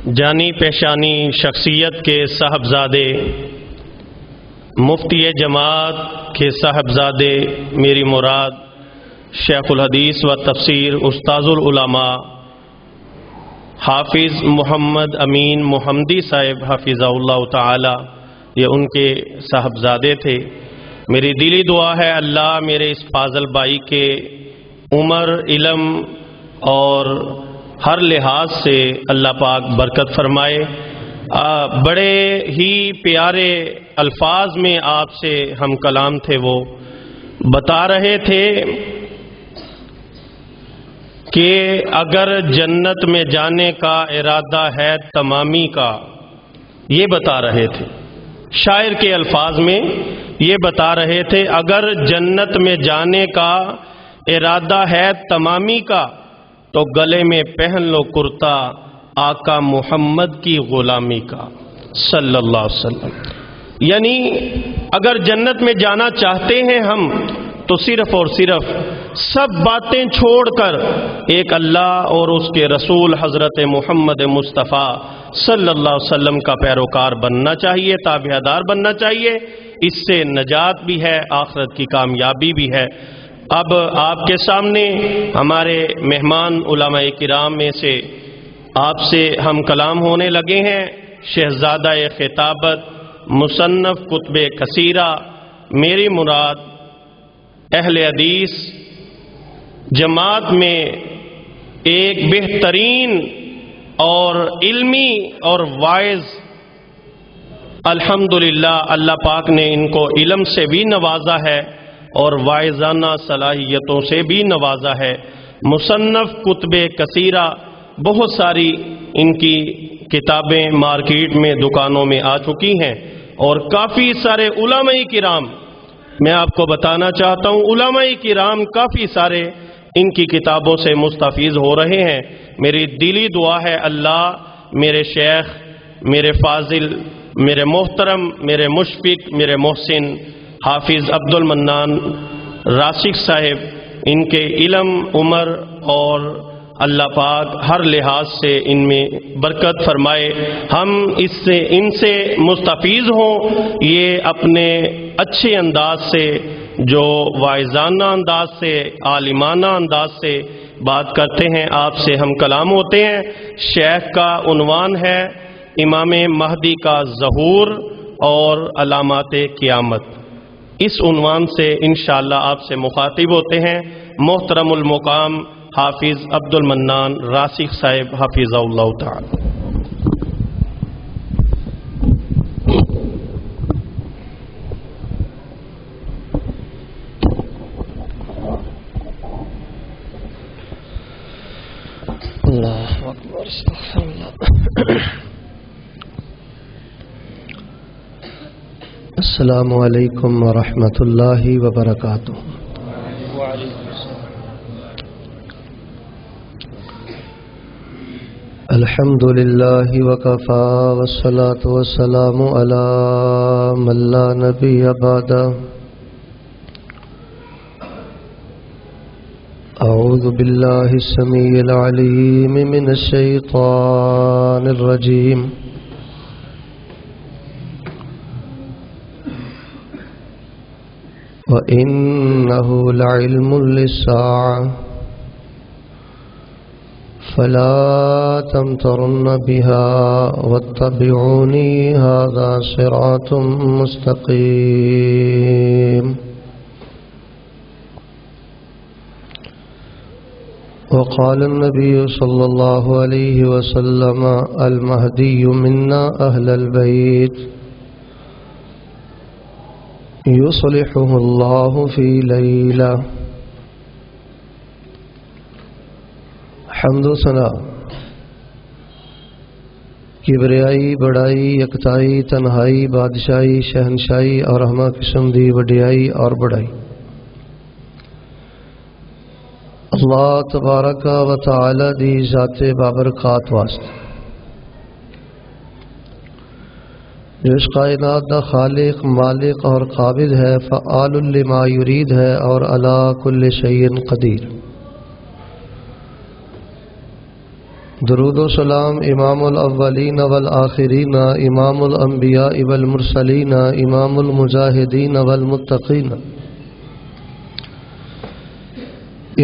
جانی پیشانی شخصیت کے صاحبزادے، مفتی جماعت کے صاحبزادے، میری مراد شیخ الحدیث و تفسیر استاذ العلماء حافظ محمد امین محمدی صاحب حفظہ اللہ تعالی، یہ ان کے صاحبزادے تھے۔ میری دلی دعا ہے اللہ میرے اس فاضل بھائی کے عمر، علم اور ہر لحاظ سے اللہ پاک برکت فرمائے۔ بڑے ہی پیارے الفاظ میں آپ سے ہم کلام تھے، وہ بتا رہے تھے کہ اگر جنت میں جانے کا ارادہ ہے تمامی کا، یہ بتا رہے تھے شاعر کے الفاظ میں، یہ بتا رہے تھے اگر جنت میں جانے کا ارادہ ہے تمامی کا تو گلے میں پہن لو کرتا آقا محمد کی غلامی کا صلی اللہ علیہ وسلم۔ یعنی اگر جنت میں جانا چاہتے ہیں ہم تو صرف اور صرف سب باتیں چھوڑ کر ایک اللہ اور اس کے رسول حضرت محمد مصطفیٰ صلی اللہ علیہ وسلم کا پیروکار بننا چاہیے، تابعدار بننا چاہیے۔ اس سے نجات بھی ہے، آخرت کی کامیابی بھی ہے۔ اب آپ کے سامنے ہمارے مہمان علماء کرام میں سے آپ سے ہم کلام ہونے لگے ہیں۔ شہزادہ خطابت، مصنف کتب کثیرہ، میری مراد اہل حدیث جماعت میں ایک بہترین اور علمی اور واعظ، الحمدللہ اللہ پاک نے ان کو علم سے بھی نوازا ہے اور واعظانہ صلاحیتوں سے بھی نوازا ہے۔ مصنف کتب کثیرہ، بہت ساری ان کی کتابیں مارکیٹ میں دکانوں میں آ چکی ہیں، اور کافی سارے علماء کرام، میں آپ کو بتانا چاہتا ہوں علماء کرام کافی سارے ان کی کتابوں سے مستفیض ہو رہے ہیں۔ میری دلی دعا ہے اللہ میرے شیخ، میرے فاضل، میرے محترم، میرے مشفق، میرے محسن حافظ عبد المنان راسخ صاحب، ان کے علم، عمر اور اللہ پاک ہر لحاظ سے ان میں برکت فرمائے، ہم ان سے مستفیض ہوں۔ یہ اپنے اچھے انداز سے، جو واعظانہ انداز سے، عالمانہ انداز سے بات کرتے ہیں، آپ سے ہم کلام ہوتے ہیں۔ شیخ کا عنوان ہے امام مہدی کا ظہور اور علامات قیامت، اس عنوان سے انشاءاللہ آپ سے مخاطب ہوتے ہیں محترم المقام حافظ عبد المنان راسخ صاحب حفظہ اللہ تعالی۔ اللہ اکبر، استغفر اللہ۔ السلام علیکم ورحمۃ اللہ وبرکاتہ۔ الحمد للہ وکفی والصلاة والسلام علی من لا نبی بعدہ۔ اعوذ باللہ السمیع العلیم من الشیطان الرجیم۔ وَإِنَّهُ لَعِلْمٌ لِلسَّاعَةِ فَلَا تَمْتَرُنَّ بِهَا وَاتَّبِعُونِي هَذَا صِرَاطٌ مُسْتَقِيمٌ۔ وقال النبي صلى الله عليه وسلم المهدي منا أهل البيت يصلحه الله في ليلة۔ حمد و ثنا، کبریائی، بڑائی، یکتائی، تنہائی، بادشاہی، شہنشاہی اور ہمہ قسم دی وڈیائی اور بڑائی اللہ تبارک و تعالی دی ذات بابرکات واسطے، جو اس کائنات دا خالق، مالک اور قابض ہے، فعال لما یرید ہے اور علی کل شیء قدیر۔ درود و سلام امام الاولین والآخرین امام الانبیاء والمرسلین امام المجاہدین والمتقین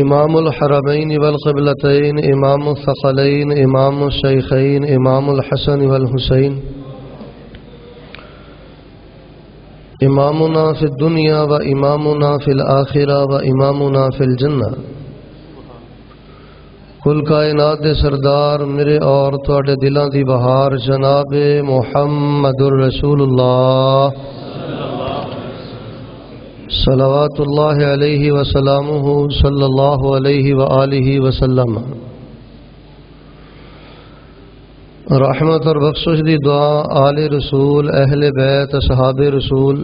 امام الحرمین والقبلتین امام الثقلین امام الشیخین امام الحسن والحسین امامنا فی الدنیا و امامنا فی الآخرہ و امامنا فی الجنہ کل کائنات دے سردار میرے اور تواڈے دلاں دی بہار جناب محمد الرسول اللہ صلوات اللہ علیہ وسلامہ صلی اللہ علیہ وآلہ وسلم رحمت اور بخشش دی دعا آل رسول اہل بیت اصحاب رسول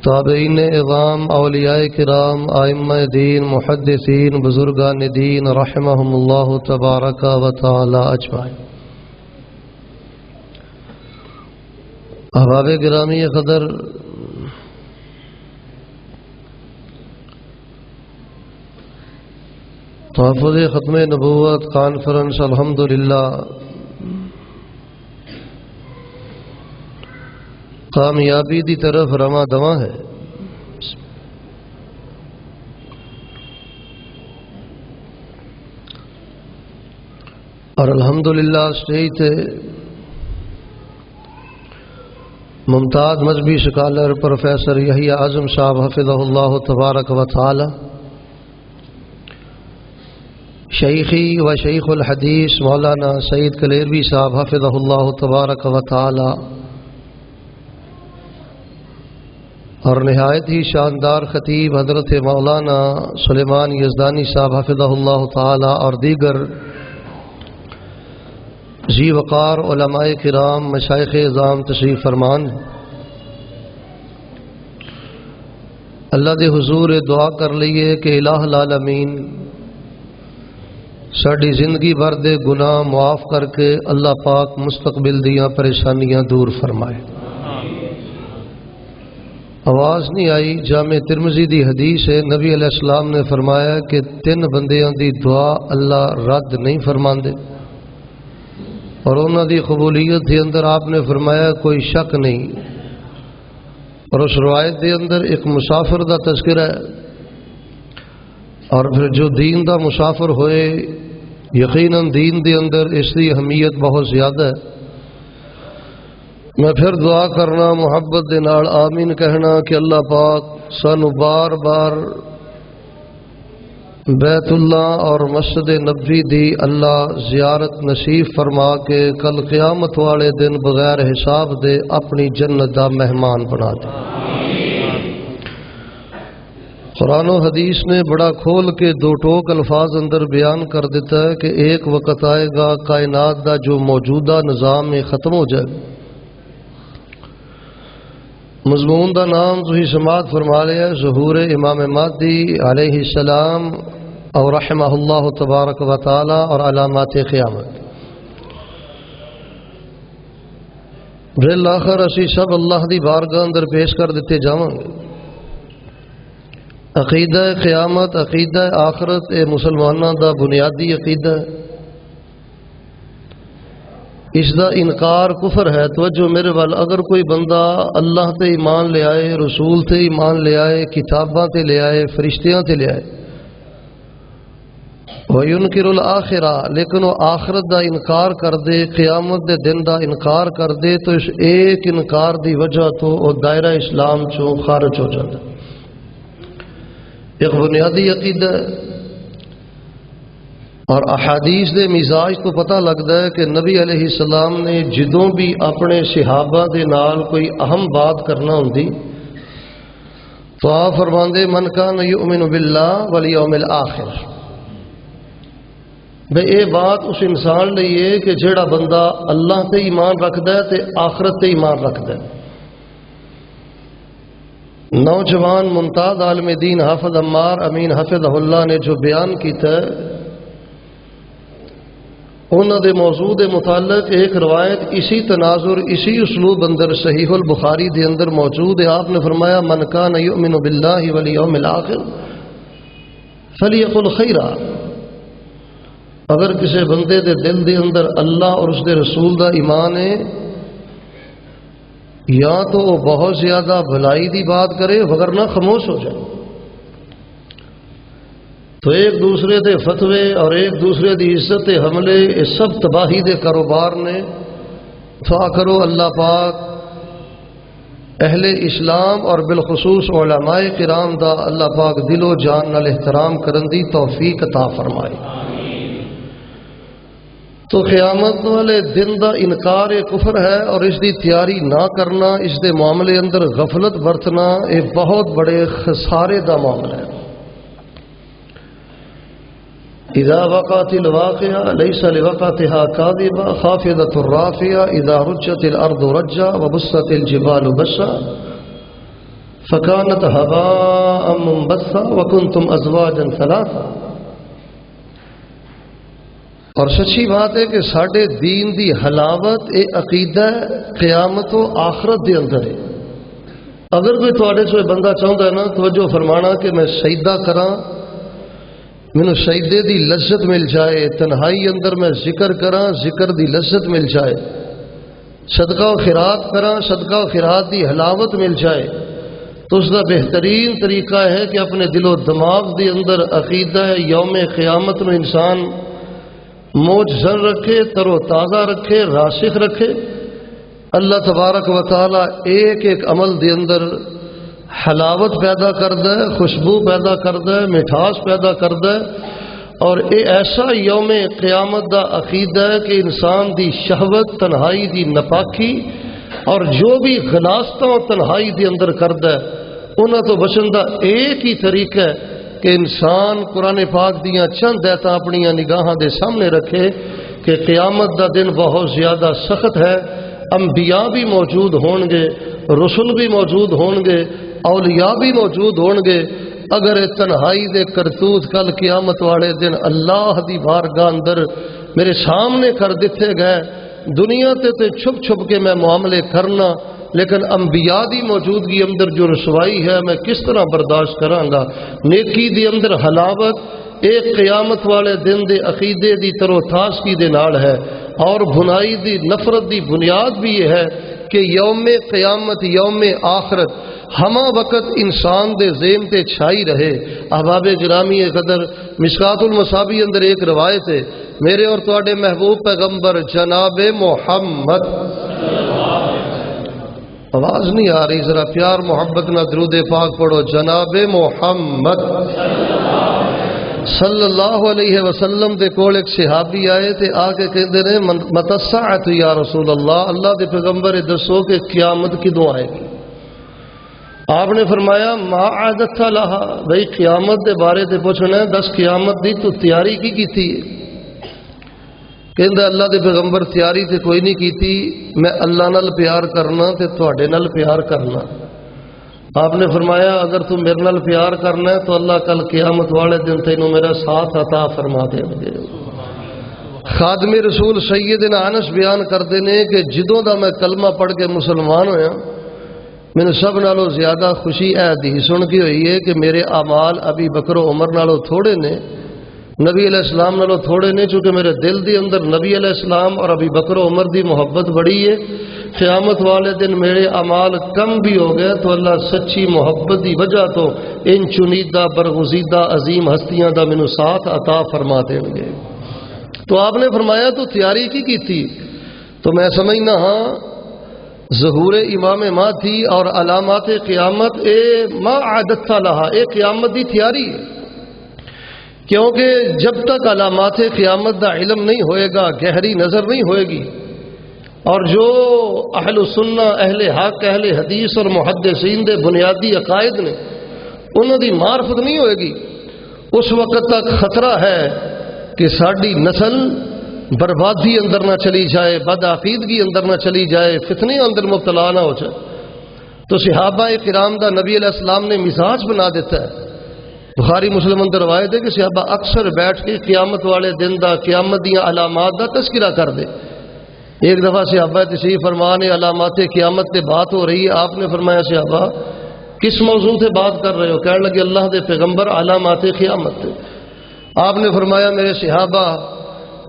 تابعین اعظام اولیاء کرام ائمہ دین محدثین بزرگان دین رحمہم اللہ تبارک و تعالی اجمعین۔ احباب گرامی قدر، تحفظ ختم نبوت کانفرنس الحمدللہ کامیابی دی طرف رواں دواں ہے۔ اور الحمدللہ اسٹیج تے ممتاز مذہبی سکالر پروفیسر یحییٰ اعظم صاحب حفظہ اللہ تبارک و تعالی، شیخی و شیخ الحدیث مولانا سعید کلیروی صاحب حفظہ اللہ تبارک و تعالی، اور نہایت ہی شاندار خطیب حضرت مولانا سلیمان یزدانی صاحب حفظہ اللہ تعالی اور دیگر ذی وقار علماء کرام مشائخ اعظام تشریف فرمان، اللہ دے حضور دعا کر لئیے کہ الہ العالمین ساڑی زندگی بھر دے گناہ معاف کر کے اللہ پاک مستقبل دیاں پریشانیاں دور فرمائے۔ آواز نہیں آئی، جامع ترمذی دی حدیث ہے، نبی علیہ السلام نے فرمایا کہ 3 بندیاں دی دعا اللہ رد نہیں فرماندے، اور انہاں دی قبولیت دے اندر آپ نے فرمایا کوئی شک نہیں۔ اور اس روایت دے اندر ایک مسافر دا تذکرہ ہے، اور پھر جو دین دا مسافر ہوئے یقیناً دین دے اندر اس دی اہمیت بہت زیادہ ہے۔ میں پھر دعا کرنا محبت دے نال آمین کہنا کہ اللہ پاک سانو بار بار بیت اللہ اور مسجد نبوی دی اللہ زیارت نصیب فرما کے کل قیامت والے دن بغیر حساب دے اپنی جنت دا مہمان بنا دے۔ قرآن و حدیث نے بڑا کھول کے 2 ٹوک الفاظ اندر بیان کر دیتا ہے کہ ایک وقت آئے گا کائنات دا جو موجودہ نظام میں ختم ہو جائے۔ مضمون دا نام تھی سماعت فرما لیا ظہور امام مہدی علیہ السلام اور رحمہ اللہ تبارک و تعالی اور علامات قیامت۔ بالآخر اسی سب اللہ دی بارگاہ اندر پیش کر دیتے جاواں گے۔ عقیدہ قیامت، عقیدہ آخرت اے مسلمانوں دا بنیادی عقیدہ ہے۔ اس دا انکار کفر ہے۔ توجہ میرے وال، اگر کوئی بندہ اللہ تے ایمان لے آئے، رسول تے ایمان لے آئے، کتاباں تے لے آئے، فرشتیاں تے لے آئے، وَيُنْكِرُ الْآخِرَةَ، لیکن وہ آخرت دا انکار کر دے، قیامت دے دن دا انکار کر دے، تو اس ایک انکار دی وجہ تو وہ دائرہ اسلام چوں خارج ہو جاتا ہے۔ ایک بنیادی عقیدہ ہے، اور احادیث دے مزاج تو پتہ لگتا ہے کہ نبی علیہ السلام نے جدوں بھی اپنے صحابہ دے نال کوئی اہم بات کرنا ہوندی تو آپ فرماندے من کان یؤمن باللہ والیوم الآخر، بے اے بات اس انسان لئی ہے کہ جیڑا بندہ اللہ تے ایمان رکھدا ہے تے آخرت تے ایمان رکھدا ہے۔ نوجوان ممتاز عالم دین حافظ عمار امین حفظہ اللہ نے جو بیان کیتا ہے، انہوں دے موضوع دے متعلق ایک روایت اسی تناظر اسی اسلوب اندر صحیح البخاری دے اندر موجود ہے۔ آپ نے فرمایا من کان یؤمن باللہ والیوم الآخر فلیقل خیرا، اگر کسی بندے دے دل دے اندر اللہ اور اس دے رسول دا ایمان ہے، یا تو وہ بہت زیادہ بھلائی دی بات کرے وگرنہ خاموش ہو جائے۔ تو ایک دوسرے دے فتوے اور ایک دوسرے دی عزت حملے یہ سب تباہی دے کاروبار نے۔ دعا کرو اللہ پاک اہل اسلام اور بالخصوص علماء کرام دا اللہ پاک دل و جان نال احترام کرن دی توفیق عطا فرمائے۔ تو قیامت والے دن دا انکار کفر ہے، اور اس دی تیاری نہ کرنا، اس دے معاملے اندر غفلت برتنا، یہ بہت بڑے خسارے دا معاملہ ہے۔ اذا وقعت الواقعہ لیس لوقعتها کاذبہ خافضۃ رافعہ اذا رجت الارض رجا وبست الجبال بسا فكانت هباء منبثا وكنتم ازواجا ثلاثا۔ اور سچی بات ہے کہ ساڈے دین دی حلاوت اے عقیدہ قیامت و آخرت دے اندر ہے۔ اگر کوئی تواڈے چوں بندہ چاہتا ہے نا توجہ فرمانا کہ میں سجدہ کراں، مینوں سجدے دی لذت مل جائے، تنہائی اندر میں ذکر کراں، ذکر دی لذت مل جائے، صدقہ و خیرات کراں، صدقہ و خیرات دی حلاوت مل جائے، تو اس کا بہترین طریقہ ہے کہ اپنے دل و دماغ دی اندر عقیدہ یوم قیامت میں انسان موج زر رکھے، تر و تازہ رکھے، راسخ رکھے۔ اللہ تبارک و تعالی ایک ایک عمل دے اندر حلاوت پیدا کردا ہے، خوشبو پیدا کردا ہے، مٹھاس پیدا کردا ہے، اور یہ ایسا یوم قیامت دا عقیدہ ہے کہ انسان دی شہوت، تنہائی دی نپاکی اور جو بھی غلاستہ و تنہائی دی اندر کردا ہے انہاں تو بچن دا ایک ہی طریقہ ہے کہ انسان قرآن پاک دیاں چند ایتاں اپنیاں نگاہاں دے سامنے رکھے کہ قیامت دا دن بہت زیادہ سخت ہے، انبیاء بھی موجود ہون گے، رسول بھی موجود ہون گے، اولیاء بھی موجود ہون گے۔ اگر تنہائی دے کرتوت کل قیامت والے دن اللہ دی بارگاہ اندر میرے سامنے کر دیتے گئے، دنیا تے چھپ چھپ کے میں معاملے کرنا، لیکن انبیاء دی موجودگی اندر جو رسوائی ہے میں کس طرح برداشت کراں گا۔ نیکی دی اندر حلاوت ایک قیامت والے دن دے عقیدے دی تر و تازگی دے نال ہے، اور بنائی دی نفرت دی بنیاد بھی یہ ہے کہ یوم قیامت، یوم آخرت ہما وقت انسان دے ذہن تے چھائی رہے۔ احباب گرامی قدر، مشکات المصابیح اندر ایک روایت ہے، میرے اور تواڈے محبوب پیغمبر جناب محمد، آواز نہیں آ رہی، ذرا پیار محبت نہ درود پاک پڑھو، جناب محمد صلی اللہ علیہ وسلم دے کول ایک صحابی آئے تے آ کے کہندے نے متی الساعۃ یا رسول اللہ، اللہ دے پیغمبر دسو کہ قیامت کدوں آئے گی؟ آپ نے فرمایا ما عادت لہا، بھئی قیامت دے بارے تے پوچھنا ہے، دس قیامت دی تو تیاری کی کیتی ہے؟ کہندا اللہ دے پیغمبر تیاری تے کوئی نہیں کیتی، میں اللہ نال پیار کرنا تے تواڈے نال پیار کرنا۔ آپ نے فرمایا اگر تم میرے نال پیار کرنا ہے تو اللہ کل قیامت والے دن تینوں میرا ساتھ عطا فرما دے گے۔ خادم رسول سیدنا انس بیان کرتے ہیں کہ جدوں دا میں کلمہ پڑھ کے مسلمان ہویا، میں نے سب نالوں زیادہ خوشی اے حدیث سن کے ہوئی ہے کہ میرے اعمال ابی بکر و عمر نالوں تھوڑے نے، نبی علیہ السلام نالوں تھوڑے نے، چونکہ میرے دل دی اندر نبی علیہ السلام اور ابی بکر و عمر دی محبت بڑی ہے۔ قیامت والے دن میرے اعمال کم بھی ہو گئے تو اللہ سچی محبت دی وجہ تو ان چنیدہ برگزیدہ عظیم ہستیاں دا مینوں ساتھ عطا فرما دیں گے۔ تو آپ نے فرمایا تو تیاری کی تھی؟ تو میں سمجھنا ہاں ظہور امام مہدی اور علامات قیامت اے ما عادت لہا، اے قیامت دی تیاری ہے، کیونکہ جب تک علامات قیامت دا علم نہیں ہوئے گا، گہری نظر نہیں ہوئے گی، اور جو اہل سنہ، اہل حق، اہل حدیث اور محدثین دے بنیادی عقائد نے انہوں دی معرفت نہیں ہوئے گی، اس وقت تک خطرہ ہے کہ ساری نسل بربادی اندر نہ چلی جائے، بدعقیدگی اندر نہ چلی جائے، فتنے اندر مبتلا نہ ہو جائے۔ تو صحابہ کرام دا نبی علیہ السلام نے مزاج بنا دیتا ہے۔ بخاری مسلم اندر روایت ہے کہ صحابہ اکثر بیٹھ کے قیامت والے دن دا، قیامت دیاں علامات دا تذکرہ کر دے۔ ایک دفعہ صحابہ تشریف فرما نے علامات قیامت سے بات ہو رہی ہے، آپ نے فرمایا صحابہ کس موضوع سے بات کر رہے ہو؟ کہنے لگے اللہ دے پیغمبر علامات قیامت۔ آپ نے فرمایا میرے صحابہ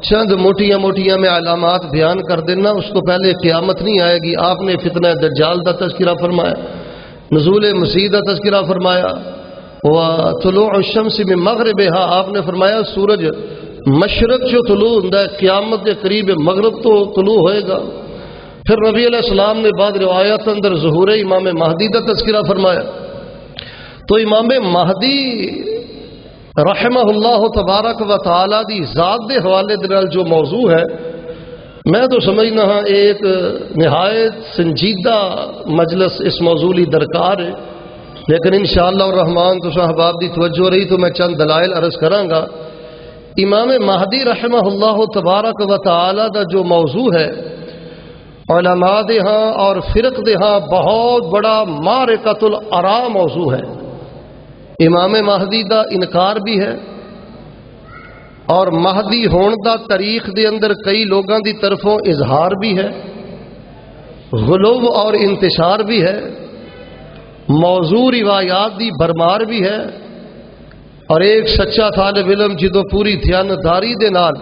چند موٹیاں موٹیاں میں علامات بیان کر دینا، اس کو پہلے قیامت نہیں آئے گی۔ آپ نے فتنہ دجال دا تذکرہ فرمایا، نزول مسیح دا تذکرہ فرمایا، وطلوع الشمس من مغربها، آپ نے فرمایا سورج مشرق جو طلوع ہوندا ہے قیامت کے قریب مغرب تو طلوع ہوئے گا۔ پھر نبی علیہ السلام نے بعد روایات اندر ظہور امام مہدی کا تذکرہ فرمایا۔ تو امام مہدی رحمہ اللہ تبارک و تعالی دی ذات دے حوالے دے جو موضوع ہے، میں تو سمجھنا ہاں ایک نہایت سنجیدہ مجلس اس موضوع لی درکار ہے، لیکن انشاءاللہ الرحمن تو احباب دی توجہ رہی تو میں چند دلائل عرض کراں گا۔ امام مہدی رحمہ اللہ تبارک و تعالی دا جو موضوع ہے، علماء دے ہاں اور فرق دے ہاں بہت بڑا معرکۃ الآراء موضوع ہے۔ امام مہدی دا انکار بھی ہے، اور مہدی ہون دا تاریخ دے اندر کئی لوگاں دی طرفوں اظہار بھی ہے، غلو اور انتشار بھی ہے، موضوع روایات دی برمار بھی ہے، اور ایک سچا طالب علم جدو پوری دیانتداری دے نال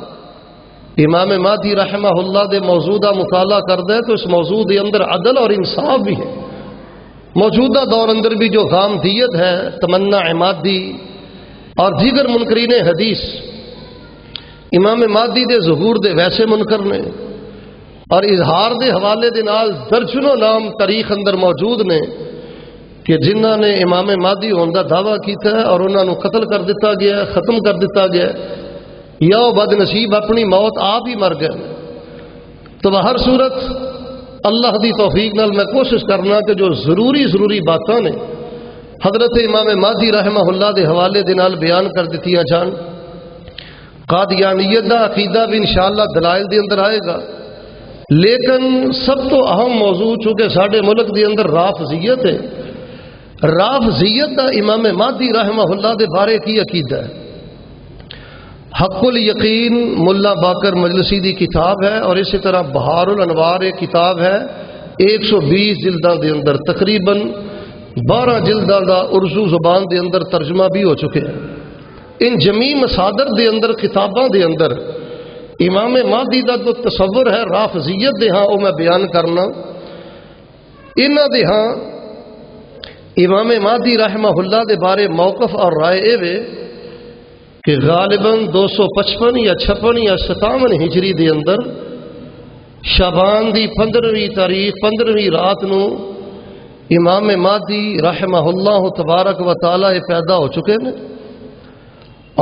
امام مہدی رحمہ اللہ دے موضوع دا مطالعہ کردا ہے تو اس موضوع دے اندر عدل اور انصاف بھی ہے۔ موجودہ دور اندر بھی جو غامدیت ہے، تمنا عمادی اور دیگر منکرین حدیث امام مہدی دے ظہور دے ویسے منکر نے، اور اظہار دے حوالے دے نال درجنوں نام تاریخ اندر موجود نے کہ جنہاں نے امام مہدی ہون دا دعویٰ کیتا ہے اور انہاں نو قتل کر دیتا گیا ہے، ختم کر دیتا گیا ہے، یا وہ بد نصیب اپنی موت آپ ہی مر گئے۔ تو بہر صورت اللہ دی توفیق نال میں کوشش کرنا کہ جو ضروری باتاں نے حضرت امام مہدی رحمہ اللہ دے حوالے دے نال بیان کر دیتیاں جان۔ قادیانیت دا عقیدہ بھی انشاءاللہ دلائل دے اندر آئے گا، لیکن سب تو اہم موضوع چونکہ ساڈے ملک دے اندر رافضیت ہے، رافضیت دا امام مہدی رحمہ اللہ دے بارے کی عقیدہ ہے۔ حق الیقین ملا باقر مجلسی دی کتاب ہے، اور اسی طرح بہار الانوار ایک کتاب ہے 120 جلداں دے اندر، تقریباً 12 جلداں دا اردو زبان دے اندر ترجمہ بھی ہو چکے ہیں۔ ان جمی مصادر دے اندر کتاباں دے اندر امام مہدی دا جو تصور ہے رافضیت دے ہاں وہ میں بیان کرنا۔ انہاں دے ہاں امام مہدی رحمہ اللہ دے بارے موقف اور رائے اے وے کہ غالباً 255 یا 56 یا 57 ہجری دے اندر شعبان دی 15ویں تاریخ 15ویں رات نو امام مہدی رحمہ اللہ تبارک و تعالی پیدا ہو چکے ہیں،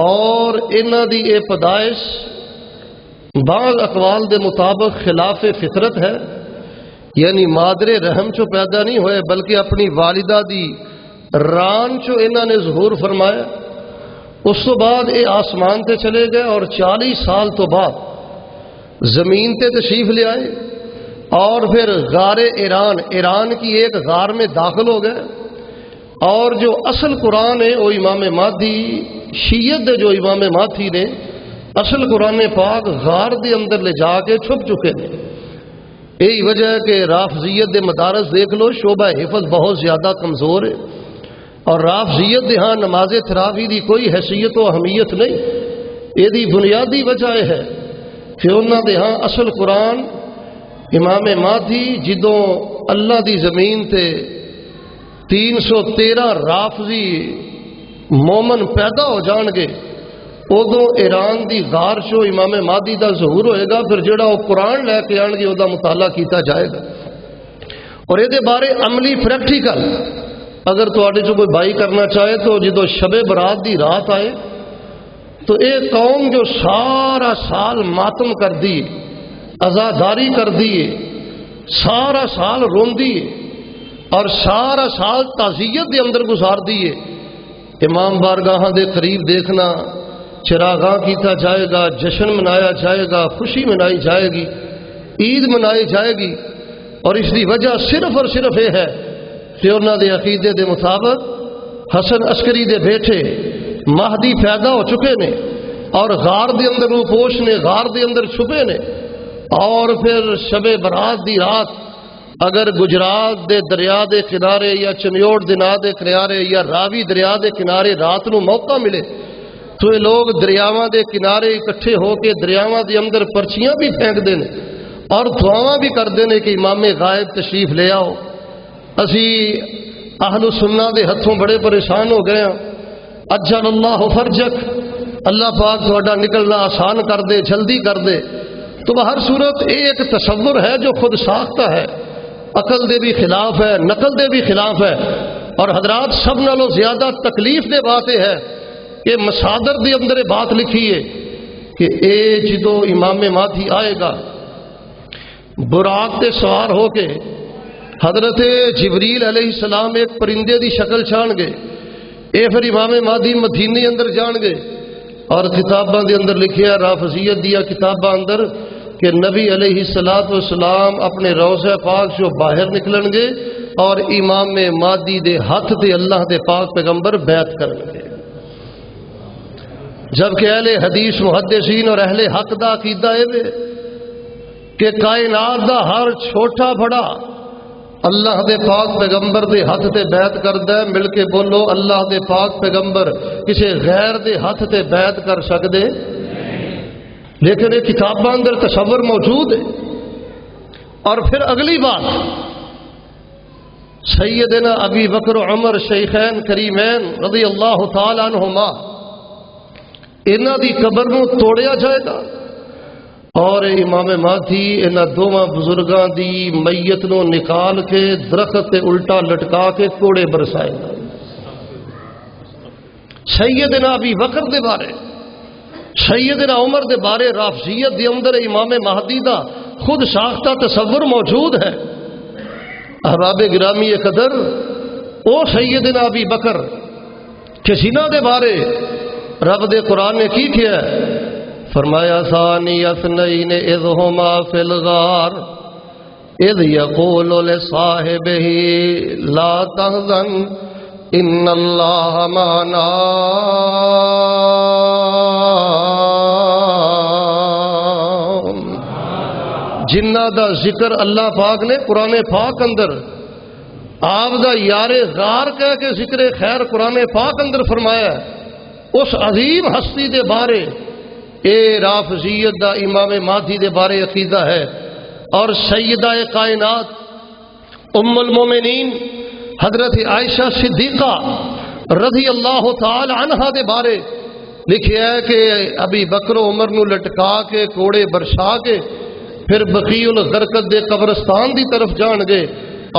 اور انہاں دی اے پیدائش بعض اقوال دے مطابق خلاف فطرت ہے، یعنی مادر رحم چو پیدا نہیں ہوئے بلکہ اپنی والدہ دی ران چو انہاں نے ظہور فرمایا۔ اس تو بعد اے آسمان تے چلے گئے، اور 40 سال تو بعد زمین تے تشریف لے آئے، اور پھر غار ایران کی ایک غار میں داخل ہو گئے۔ اور جو اصل قرآن ہے وہ امام مہدی شیعت دے جو امام مہدی نے اصل قرآن پاک غار دے اندر لے جا کے چھپ چکے ہیں۔ یہی وجہ ہے کہ رافضیت دے مدارس دیکھ لو، شعبہ حفظ بہت زیادہ کمزور ہے، اور رافضیت دے ہاں نماز تراویح دی کوئی حیثیت و اہمیت نہیں۔ یہ دی بنیادی وجہ ہے کہ انہاں دے ہاں اصل قرآن امام مہدی جدوں اللہ دی زمین تے 313 رافضی مومن پیدا ہو جان گے، ادو ایران دی غار چو امام مہدی دا ظہور ہوئے گا، پھر جڑا وہ قرآن لے کے آن گے وہ مطالعہ کیتا جائے گا۔ اور یہ بارے عملی پریکٹیکل اگر تواڈے چ کوئی بھائی کرنا چاہے تو جدو شب برات دی رات آئے تو ایک قوم جو سارا سال ماتم کر دی، عزاداری کر دی، سارا سال روندی اور سارا سال تعزیت دے اندر گزار دیے، امام بارگاہ دے قریب دیکھنا، چراغاں کیتا جائے گا، جشن منایا جائے گا، خوشی منائی جائے گی، عید منائی جائے گی۔ اور اس دی وجہ صرف اور صرف یہ ہے کہ انہاں دے عقیدے دے مطابق حسن عسکری دے بیٹے مہدی پیدا ہو چکے نے، اور غار دے اندر روپوش نے غار دے اندر چھپے نے۔ اور پھر شب برات دی رات اگر گجرات دے دریا دے کنارے یا چنیوڑ دنا دے کنارے یا راوی دریا دے کنارے رات نو موقع ملے تو یہ لوگ دریاواں دے کنارے اکٹھے ہو کے دریاواں دے اندر پرچیاں بھی پھینک دے اور دعاواں بھی کرتے ہیں کہ امام غائب تشریف لے آؤ. اسی اہل سنہ دے ہتھوں بڑے پریشان ہو گئے ہیں. اجل اللہ فرجک، اللہ پاک تہاڈا نکلنا آسان کر دے، جلدی کر دے. تو بہر صورت یہ ایک تصور ہے جو خود ساختہ ہے، عقل دے بھی خلاف ہے، نقل دے بھی خلاف ہے. اور حضرات سب نالوں زیادہ تکلیف دے بات یہ ہے کہ مصادر دے اندر بات لکھی ہے کہ اے جدو امام مہدی آئے گا براق تے سوار ہو کے حضرت جبریل علیہ السلام ایک پرندے دی شکل چھان گے. اے پھر امام مہدی مدینے اندر جان گے. اور کتاباں دے اندر لکھیا رافضیت دیا کتاباں اندر کہ نبی علیہ السلام اپنے روضہ پاک سے باہر نکلن گے اور امام مہدی دے ہاتھ دے اللہ دے پاک پیغمبر بیعت کرن گے. جبکہ اہل حدیث محدثین اور اہل حق دا عقیدہ ہے کہ کائنات دا ہر چھوٹا بڑا اللہ دے پاک پیغمبر دے ہاتھ تے بیعت کردا ہے. مل کے بولو اللہ دے پاک پیغمبر کسی غیر دے ہاتھ تے بیعت کر سکدے؟ لیکن یہ کتاباں اندر تصور موجود ہے. اور پھر اگلی بات، سیدنا ابی بکر و عمر شیخین کریمین رضی اللہ تعالی عنہما انہاں دی قبر نو توڑیا جائے گا اور امام مہدی انہاں دوواں بزرگاں دی میت نو نکال کے درخت تے الٹا لٹکا کے کوڑے برسائے گا. سیدنا ابی بکر دے بارے، سیدنا عمر دے بارے رافضیت دے اندر امام مہدی دا خود ساختہ تصور موجود ہے. احباب گرامی قدر، او سیدنا ابی بکر کہ جنہاں دے بارے رب دے قرآن نے کی کیا ہے؟ فرمایا ثانی اثنین اذ ہما فی الغار اذ یقول لصاحبہ لا تحزن ان اللہ معنا. جنہ دا ذکر اللہ پاک نے قرآن پاک اندر آپ دا یار غار کہہ کے ذکر خیر قرآن پاک اندر فرمایا ہے. اس عظیم ہستی دے بارے اے رافضیت دا امام مہدی دے بارے عقیدہ ہے. اور سیدہ کائنات ام المومنین حضرت عائشہ صدیقہ رضی اللہ تعالی عنہا دے بارے لکھیا ہے کہ ابی بکر و عمر نو لٹکا کے کوڑے برسا کے پھر بقیع الغرقد دے قبرستان دی طرف جان گے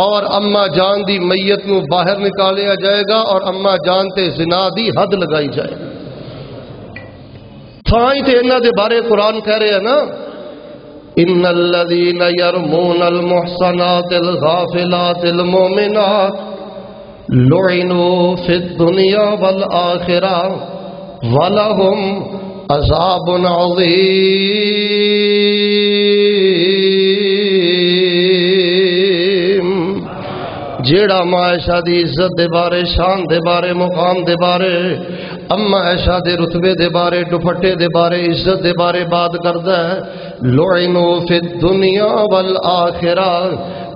اور اما جان دی میت نو باہر نکالیا جائے گا اور اما جان تے زنا دی حد لگائی جائے گی. تھائیں تے انہاں دے بارے قرآن کہہ رہے ہیں نا ان الذین یرمون المحصنات الغافلات المؤمنات لعنوا فی الدنیا والآخرہ ولہم عذاب عظیم. جیڑا ماں عائشہ دی عزت دے بارے، شان دے بارے، مقام دے بارے، اما عائشہ دے رتبے دے بارے، دوپٹے دے بارے، عزت دے بارے بات کردا ہے. لعنوا فی الدنیا والآخرہ،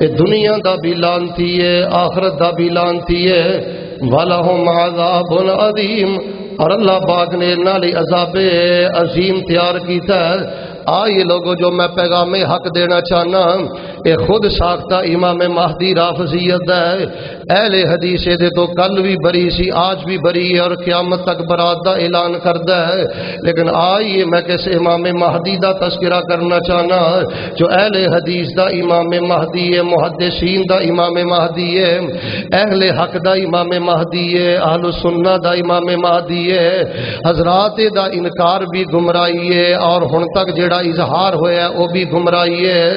اے دنیا دا بھی لعنتی ہے، آخرت دا بھی لعنتی ہے. ولہم عذاب عظیم، اور اللہ پاک نے انہاں لئی عذاب عظیم تیار کیتا ہے. آئیے لوگوں جو میں پیغام حق دینا چاہنا، اے خود ساختہ امام مہدی رافضیت ہے. اہل حدیث دے تو کل بھی بری سی، آج بھی بری ہے اور قیامت تک برات دا اعلان کردا ہے. لیکن آئیے میں کس امام مہدی دا تذکرہ کرنا چاہنا جو اہل حدیث دا امام مہدی ہے، محدثین دا امام مہدی ہے، اہل حق دا امام مہدی ہے، اہل سنہ دا امام مہدی ہے. حضرات دا انکار بھی گمراہی ہے اور ہن تک جڑا اظہار ہویا ہے وہ بھی گمراہی ہے.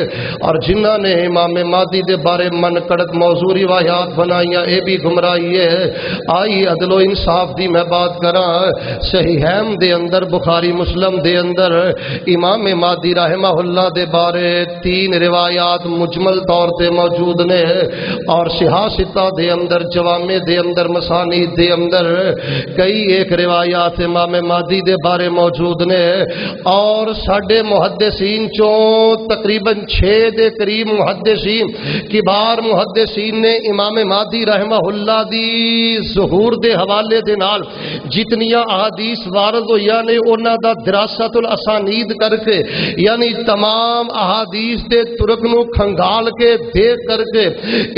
اور جنہ نے امام مہدی دے بارے من کڑک موضوع روایات بنائیاں اے بھی گمراہی ہے. آئی عدل و انصاف دی میں بات کراں، صحیحین دے اندر بخاری مسلم دے اندر امام مہدی رحمہ اللہ دے بارے 3 روایات مجمل طور تے موجود نے اور صحاح ستہ دے اندر، جوامع دے اندر، مسانید دے اندر کئی ایک روایات امام مہدی دے بارے موجود نے. اور ساڈے محدثین چوں تقریباً 6 دے قریب قریب محدثین کبار محدثین نے امام مہدی رحمہ اللہ دی ظہور دے حوالے دے نال جتنیاں احادیث وارد ہوئیاں نے انہاں دا دراست الاسانید کر کے یعنی تمام احادیث دے ترک نو کھنگال کے دیکھ کر کے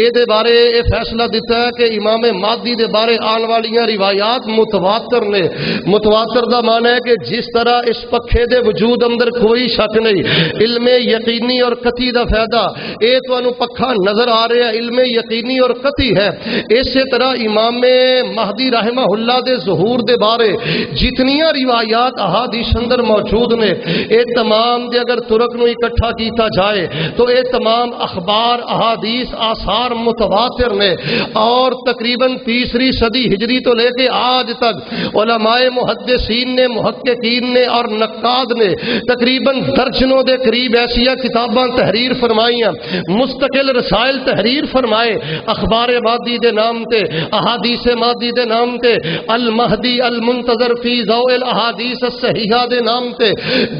اے دے بارے اے فیصلہ دیتا ہے کہ امام مہدی دے بارے آن والیاں روایات متواتر نے. متواتر دا معنی ہے کہ جس طرح اس پکھے دے وجود اندر کوئی شک نہیں، علم یقینی اور قطعی دا فائدہ اے تانوں پکھا نظر آ رہا ہے، علم یقینی اور قطعی ہے. اسی طرح امام مہدی رحمہ اللہ دے ظہور دے بارے جتنیاں روایات احادیث اندر موجود نے اے تمام دے اگر ترک نو اکٹھا کیتا جائے تو اے تمام اخبار احادیث آثار متواتر نے. اور تقریباً تیسری صدی ہجری تو لے کے آج تک علماء محدثین نے، محققین نے اور نقاد نے تقریباً درجنوں دے قریب ایسیا کتاباں تحریر فرمائیاں، مستقل رسائل تحریر فرمائے اخبار مہدی دے نام تے، احادیث مہدی دے نام تے، المہدی المنتظر فی ضوء الاحادیث الصحیحہ دے نام تے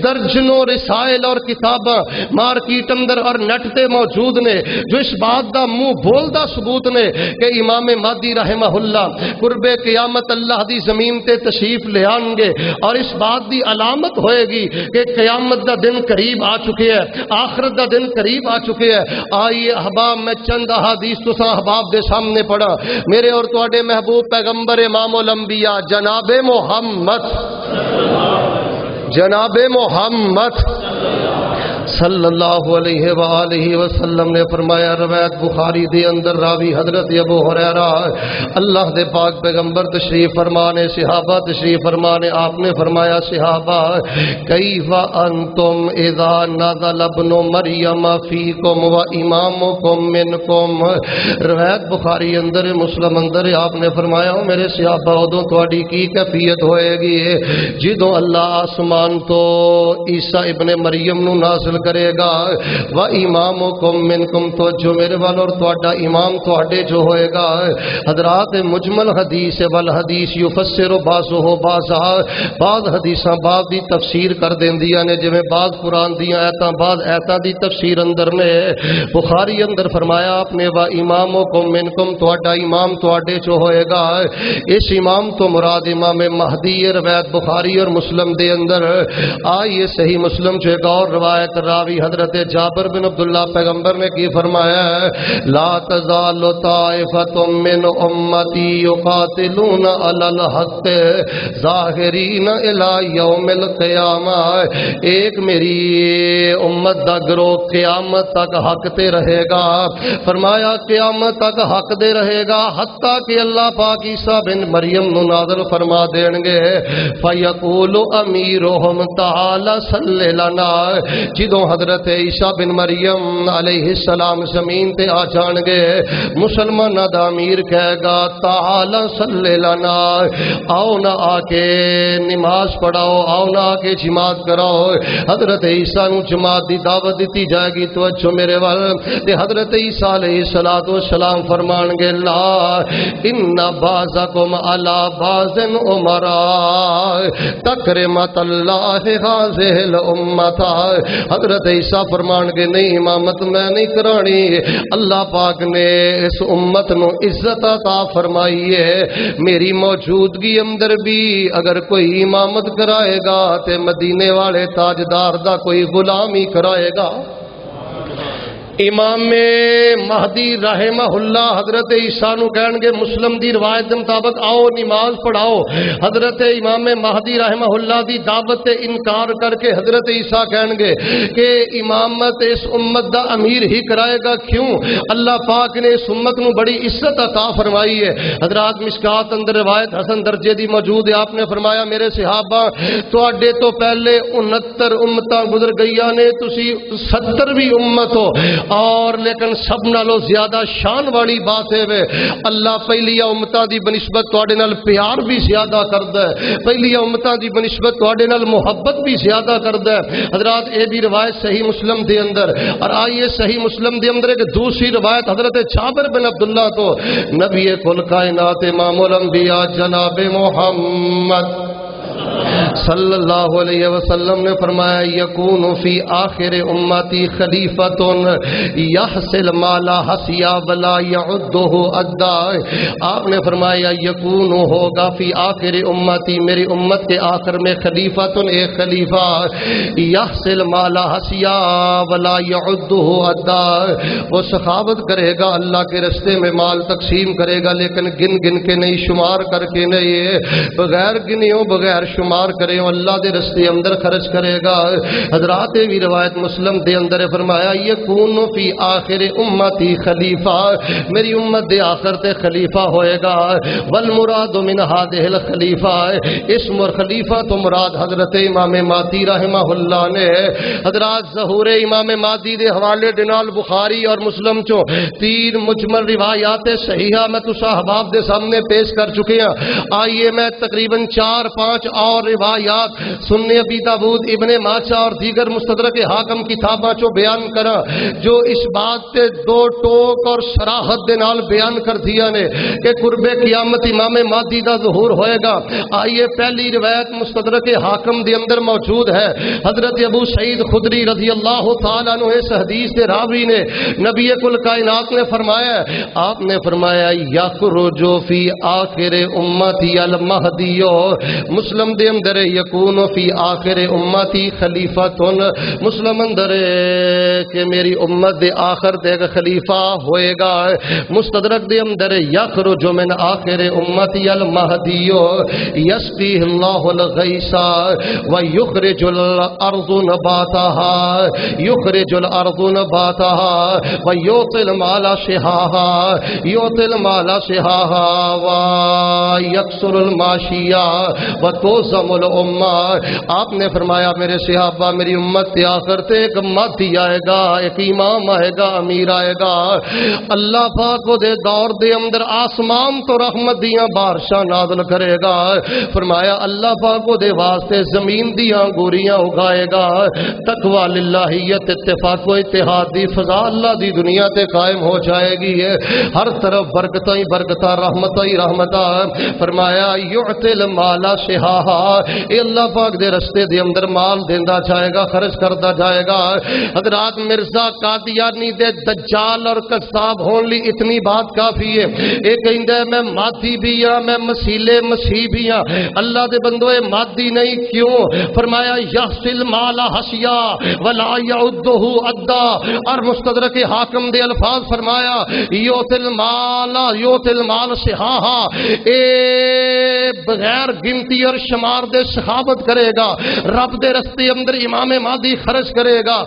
درجنوں رسائل اور کتاباں مارکیٹ اندر اور نیٹ تے موجود نے جو اس بات دا منہ بولدا ثبوت نے کہ امام مہدی رحمہ اللہ قرب قیامت اللہ دی زمین تے تشریف لے آن گے اور اس بات دی علامت ہوئے گی کہ قیامت دا دن قریب آ چکے ہے، آخرت دا دن قریب آ چکے ہے. آئیے احباب میں چند احادیث تساں احباب دے سامنے پڑھا. میرے اور تواڈے محبوب پیغمبر امام الانبیاء جناب محمد صلی اللہ علیہ وآلہ وسلم نے فرمایا، روایت بخاری دے اندر راوی حضرت ابو ہریرہ اللہ دے پاک پیغمبر تشریف فرمانے، صحابہ تشریف فرمانے، آپ نے فرمایا صحابہ کیف انتم اذا نزل ابن مریم فیکم و امامکم منکم. روایت بخاری اندر، مسلم اندر آپ نے فرمایا میرے صحابہ ادوں تواڈی کی کیفیت ہوئے گی جدوں اللہ آسمان تو عیسیٰ ابن مریم نو نازل کرے گا و امامکم منکم، تو جو میرے وال اور تواڈا امام تواڈے جو ہوئے گا. حضرات مجمل حدیث والحدیث یفسر بعضہ بعضا، بعض حدیثاں بعض دی تفسیر کر دیندیاں نے جویں بعض قرآن دیاں آیتاں بعض آیتاں دی تفسیر اندر نے. بخاری اندر فرمایا آپ نے و امامکم منکم، تواڈا امام تواڈے جو ہوئے گا. اس امام تو مراد امام مہدی. روایت بخاری اور مسلم دے اندر آئیے صحیح مسلم جو ایک اور روایت راوی حضرت جابر بن عبداللہ پیغمبر نے کی فرمایا ہے لا تزال طائفۃ من امتی یقاتلون علی الحق ظاہرین الی یوم القیامہ. ایک میری امت دا گروہ قیامت تک حق تے رہے گا. فرمایا قیامت تک حق دے رہے گا حتیٰ کہ اللہ پاک عیسیٰ بن مریم نو نازل فرما دین گے. فیقول امیرہم تعالی صلی لنا، جدوں حضرت عیسیٰ بن مریم علیہ السلام زمین تے آ جان گے مسلمانہ دا امیر کہے گا تعالی صلی لنا، آؤ نہ آ کے نماز پڑھاؤ، آؤ نہ آ کے جماعت کراؤ. حضرت عیسیٰ نو جماعت دی دعوت دیتی جائے گی. توجہ میرے وال تے حضرت عیسیٰ علیہ السلام فرمان گے لا ان بعضکم علی بعض امراء تکرمت اللہ ہذہ الامۃ. حضرت عیسیٰ فرمان گے نہیں امامت میں نہیں کرانی، اللہ پاک نے اس امت نو عزت عطا فرمائی ہے. میری موجودگی اندر بھی اگر کوئی امامت کرائے گا تے مدینے والے تاجدار دا کوئی غلام ہی کرائے گا. امام مہدی رحمہ اللہ حضرت عیسیٰ نو کہن گے مسلم دی روایت دے مطابق آؤ نماز پڑھاؤ. حضرت امام مہدی رحمہ اللہ دی دعوت تے انکار کر کے حضرت عیسیٰ کہن گے کہ امامت اس امت دا امیر ہی کرائے گا. کیوں؟ اللہ پاک نے اس امت نو بڑی عزت عطا فرمائی ہے. حضرات مشکات اندر روایت حسن درجے دی موجود ہے. آپ نے فرمایا میرے صحابہ تواڈے تو پہلے 69 امتاں گزر گئیاں نے، تسی 70ویں امت ہو اور لیکن سب نالوں زیادہ شان والی بات ہے اللہ پہلی امتاں دی بنسبت تواڈے نال پیار بھی زیادہ کردا ہے، پہلی امتاں دی بنسبت تواڈے نال محبت بھی زیادہ کردا ہے. حضرات اے بھی روایت صحیح مسلم دے اندر. اور آئیے صحیح مسلم دے اندر ایک دوسری روایت حضرت جابر بن عبداللہ تو نبی کل کائنات امام الانبیاء جناب محمد صلی اللہ علیہ وسلم نے فرمایا یکون فی آخر امتی خلیفتن یحصل مالا حسیا ولا یعدہ ادا. آپ نے فرمایا یکون ہوگا فی آخر امتی میری امت کے آخر میں خلیفتن ایک خلیفہ یحصل مالا حسیا ولا یعدہ ادا. وہ سخاوت کرے گا اللہ کے رستے میں مال تقسیم کرے گا لیکن گن گن کے نہیں شمار کر کے نہیں بغیر گنیوں بغیر شمار کرے اللہ دے رستے اندر خرچ کرے گا. حضرات بھی روایت مسلم دے اندر فرمایا یکون فی آخر امتی خلیفہ میری امت دے آخر تے خلیفہ ہوئے گا. والمراد من هذه الخلیفہ اسم اور خلیفہ تو مراد حضرت امام مہدی رحمہ اللہ نے حضرات ظہور امام مہدی دے حوالے دے نال بخاری اور مسلم چوں تین مجمل روایات صحیحہ میں تو احباب دے سامنے پیش کر چکے ہیں. آئیے میں تقریباً 4-5 اور روایات سنن ابی داؤد ابن ماجہ اور دیگر مستدرک حاکم کتاباں چوں بیان کرا جو اس بات تے دو ٹوک اور صراحت دے نال بیان کر دیا نے کہ قرب قیامت امام مہدی دا ظہور ہوئے گا. آئیے پہلی روایت مستدرک حاکم دے اندر موجود ہے. حضرت ابو سعید خدری رضی اللہ تعالیٰ عنہ اس حدیث دے راوی نے نبی کل کائنات نے فرمایا آپ نے فرمایا یخرج فی آخر امتی المہدی مسلم دے اندر یکون فی آخر امتی خلیفتن مسلم اندر کہ میری امت دے آخر دے خلیفہ ہوئے گا. مستدرک دے اندر یخرج من آخر امتی المہدی یسقیہ اللہ الغیث ویخرج الارض نباتها یخرج الارض نباتها ویعطی المال شہاها یعطی المال شہاها ویکسر الماشیہ وتوزم الامہ. آپ نے فرمایا میرے صحابہ میری امت کے آخر تے ایک مہدی آئے گا ایک امام آئے گا امیر آئے گا. اللہ پاک کو دے دور دے اندر آسمان تو رحمت دیاں بارشاں نازل کرے گا. فرمایا اللہ پاک کو دے واسطے زمین دیاں گوریاں اگائے گا. تقوی للہیت اتفاق و اتحاد دی فضا اللہ دی دنیا تے قائم ہو جائے گی. ہر طرف برکتاں ہی برکتاں رحمتاں ہی رحمتاں. فرمایا یعطی المال شہاہا اے اللہ پاک دے رستے دے اندر مال دیندا جائے گا خرچ کردا جائے گا. حضرات مرزا قادیانی دے دجال اور قذاب ہون لی اتنی بات کافی ہے. ایک کہندا ہے میں مادی بھی ہاں میں مسیلے مسیح بھی ہاں. اللہ دے بندوے مادی نہیں کیوں؟ فرمایا یحصل مال حسیا ولا یعدہ ادا. اور مستدرک حاکم دے الفاظ فرمایا یعطی المال شہاہا اے بغیر گنتی اور شمار دے سخاوت کرے گا رب دے رستے اندر امام مہدی خرچ کرے گا.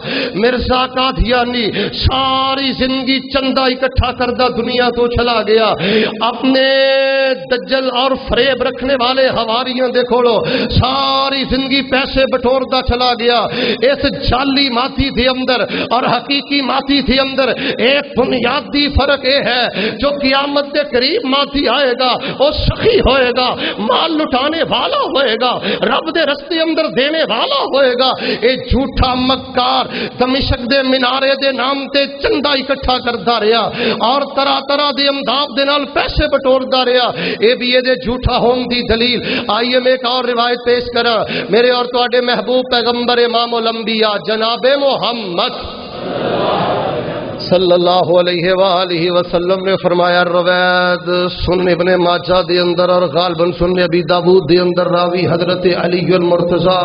مرزا قادیانی ساری زندگی چندہ اکٹھا کردہ دنیا تو چلا گیا. اپنے دجل اور فریب رکھنے والے حواریاں دیکھو لو ساری زندگی پیسے بٹوردا چلا گیا. اس جعلی مہدی دے اندر اور حقیقی مہدی دے اندر ایک بنیادی فرق یہ ہے جو قیامت کے قریب مہدی آئے گا وہ سخی ہوئے گا مال لٹانے والا ہوئے گا رب دے رستے اندر دینے والا ہوئے گا. اے جھوٹا مکار دمشق دے منارے دے نام تے چندہ اکٹھا کردا رہیا اور طرح طرح دے امداد دے نال پیسے بٹوردا رہیا. اے بھی دے جھوٹا ہون دی دلیل. آئیے میں ایک اور روایت پیش کراں میرے اور تواڈے محبوب پیغمبر امام الانبیاء جناب محمد صلی اللہ علیہ وآلہ وسلم نے فرمایا روایت سنن ابن ماجہ دے اندر اور غالباً سنن ابی داؤد دے اندر راوی حضرت علی المرتضی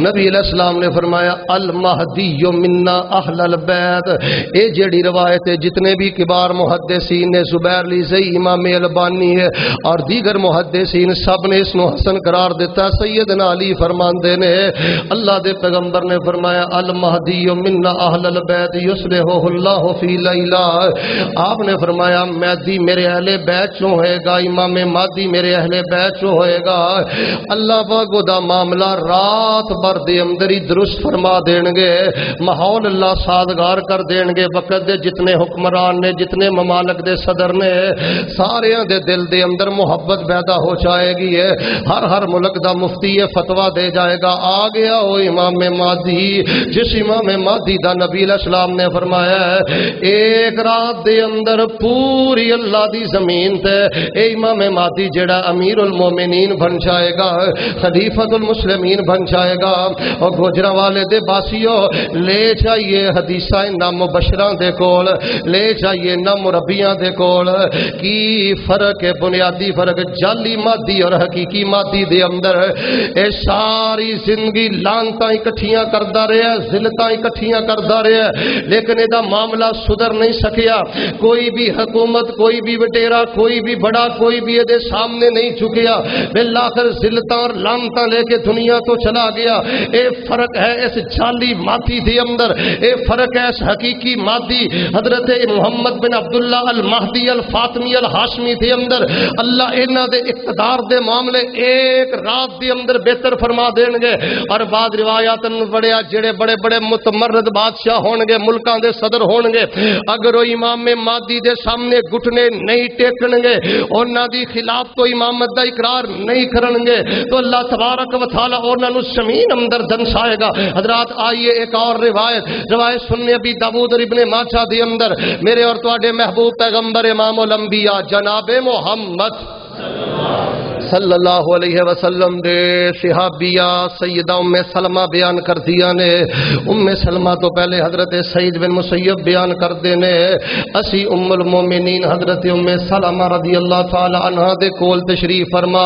نبی علیہ السلام نے فرمایا المہدی منا اہل البیت. اے جیڑی روایت ہے جتنے بھی کبار محدثین نے زبیر لیزی امام البانی ہے اور دیگر محدثین سب نے اس نو حسن قرار دیتا. سیدنا علی فرماندے نے اللہ دے پیغمبر نے فرمایا المہدی منا اہل البیت یصلحہ اللہ فی لیلہ. آپ نے فرمایا مہدی میرے اہل بیت چوں ہوئے گا امام مہدی میرے اہل بیت چوں ہوئے گا. اللہ پاک دا معاملہ رات بھر دے اندر ہی درست فرما دین گے ماحول اللہ سازگار کر دین گے. وقت دے جتنے حکمران نے جتنے ممالک دے صدر نے سارے دے دل دے اندر محبت پیدا ہو جائے گی. ہر ملک دا مفتی فتویٰ دے جائے گا آ گیا وہ امام مہدی جس امام مہدی دا نبی علیہ السلام نے فرمایا ہے ایک رات دے اندر پوری اللہ دی زمین تے اے امام مہدی جڑا امیر المومنین بن جائے گا، خلیفۃ المسلمین بن جائے گا۔ اور گوجرانوالے دے باسیو لے جائیے حدیثاں نام مبشراں دے کول، لے جائیے نام مربیاں دے کول، کی فرق ہے، بنیادی فرق جعلی مادی اور حقیقی مادی دے اندر۔ اے ساری زندگی لانتاں اکٹھیاں کردا رہیا، ذلتاں اکٹھیاں کردا رہیا، لیکن ادا معاملہ سدھر نہیں سکیا۔ کوئی بھی حکومت، کوئی بھی وٹیرا، کوئی بھی بڑا، کوئی بھی دے سامنے نہیں جھکیا، بالآخر ذلتاں اور لانتاں لے کے دنیا تو چلا گیا۔ اے فرق ہے اس جعلی مادی دے اندر، اے فرق ہے اس حقیقی مادی حضرت محمد بن عبداللہ المہدی الفاطمی الہاشمی دے اندر۔ اللہ انہاں دے اقتدار دے معاملے ایک رات دے اندر بہتر فرما دین گے۔ اور بعد روایات پڑھیا جڑے بڑے بڑے متمرد بادشاہ ہون گے، ملکاں دے صدر ہون گے، اگر وہ امام مہدی دے سامنے گھٹنے نہیں ٹیکن گے، انہاں دی خلاف تو امامت دا اقرار نہیں کرن گے، تو اللہ تبارک و تعالی انہاں نو زمین اندر دنسائے گا۔ حضرات آئیے ایک اور روایت سننے ابی داؤد اور ابن ماجہ دے اندر میرے اور تواڈے محبوب پیغمبر امام الانبیاء جناب محمد صلی اللہ علیہ وسلم دے صحابیہ سیدہ ام سلمہ بیان کر دیا نے۔ ام سلمہ تو پہلے حضرت سعید بن مسیب بیان کر دینے، اسی ام المومنین حضرت ام سلمہ رضی اللہ تعالی عنہ دے کول تشریف فرما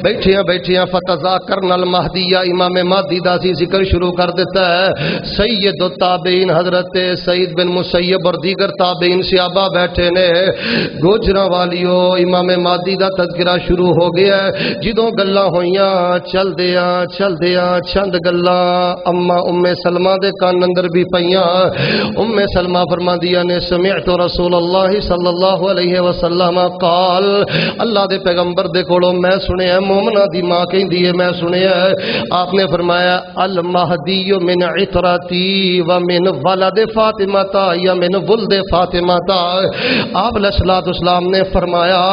بیٹھیاں فتذاکرن المہدیہ، امام مہدی دا سی ذکر شروع کر دیتا ہے۔ سید التابعین حضرت سعید بن مسیب اور دیگر تابعین صحابہ بیٹھے نے، گوجراں والیو امام مہدی دا تذکرہ شروع ہو گیا۔ جدوں گلاں ہویاں چل دیاں چند گلاں اما ام سلمہ دے کان اندر بھی پیاں۔ ام سلمہ فرماندیاں نے سمعت رسول اللہ صلی اللہ علیہ وسلم قال، اللہ دے پیغمبر دے کولوں میں سنیا، مومنہ دی ماں کہندی ہے میں سنیا، آپ نے فرمایا المہدی من عطرتی و من ولد فاطمہ یا من ولد فاطمہ۔ آپ علیہ الصلوۃ والسلام نے فرمایا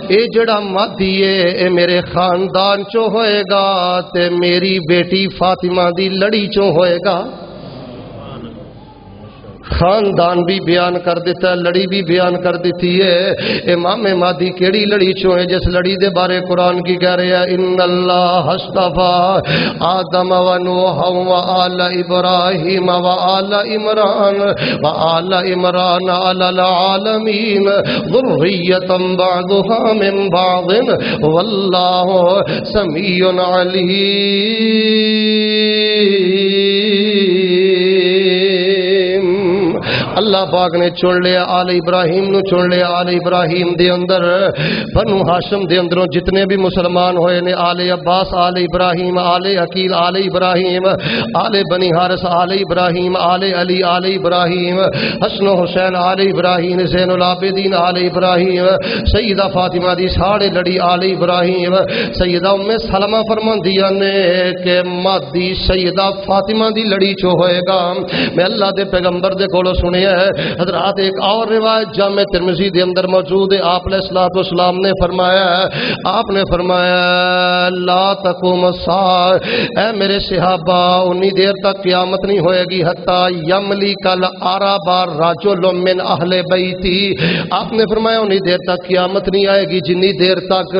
اے جڑا مہدی ہے اے میرے خاندان چوں ہوئے گا تے میری بیٹی فاطمہ دی لڑی چوں ہوئے گا۔ خاندان بھی بیان کر دیتا ہے، لڑی بھی بیان کر دیتی ہے۔ امام مہدی کیڑی لڑی چوں ہے؟ جس لڑی دے بارے قرآن کی کہہ رہے ہیں ان اللہ اصطفى آدم و نوح و آل ابراہیم و آل عمران و آل عمران علی العالمین ذریۃ بعضها من بعض واللہ سمیع علیم۔ اللہ پاک نے چن لیا آل ابراہیم نو، چن لیا آل ابراہیم دے اندر بنو ہاشم دے اندروں جتنے بھی مسلمان ہوئے نے، آل عباس آل ابراہیم، آل عقیل آل ابراہیم، آل بنی حارث آل ابراہیم، آل علی آل ابراہیم، حسن و حسین آل ابراہیم، زین العابدین آل ابراہیم، سیدہ فاطمہ دی ساڑے لڑی آل ابراہیم۔ سیدہ ام سلمہ فرماندیاں نے کہ مہدی سیدہ فاطمہ دی لڑی چو ہوئے گا۔ میں اللہ دے پیغمبر دے کولوں سنے حضرات ایک اور روایت جامع ترمذی دے اندر موجود ہے، آپ علیہ الصلوۃ والسلام نے فرمایا، آپ نے فرمایا لا تقوم الساعہ، اے میرے صحابہ انی دیر تک قیامت نہیں ہوئے گی حتی یملی کل عرب رجل من اہل بیتی، آپ نے فرمایا انی دیر تک قیامت نہیں آئے گی جنی دیر تک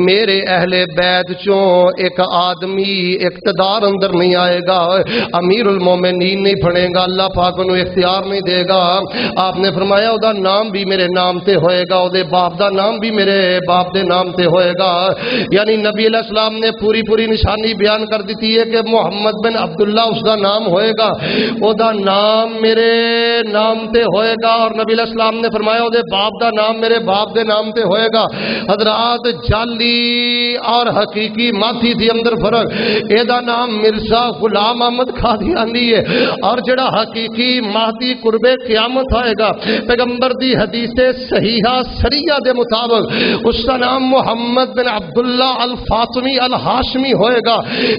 میرے اہل بیت چوں ایک آدمی اقتدار اندر نہیں آئے گا، امیر المومنین نہیں بنے گا، اللہ پاک انہوں اختیار نہیں دے گا۔ آپ نے فرمایا او دا نام بھی میرے نام تے ہوئے گا، او دے باپ دا نام بھی میرے باپ دے نام تے ہوئے گا۔ یعنی نبی علیہ السلام نے پوری نشانی بیان کر دیتی ہے کہ محمد بن عبداللہ اس دا نام ہوئے گا، او دا نام میرے نام تے ہوئے گا، اور نبی علیہ السلام نے فرمایا او دے باپ دا نام میرے باپ دے نام تے ہوئے گا۔ حضرات جعلی اور حقیقی مہدی دی اندر فرق، اے دا نام مرزا غلام احمد قادیانی ہے، اور جڑا حقیقی مہدی قرب قیامت آئے گا پیغمبر دی حدیث صحیحہ سریہ دے مطابق اس کا نام محمد بن عبداللہ الفاطمی الہاشمی ہوئے گا۔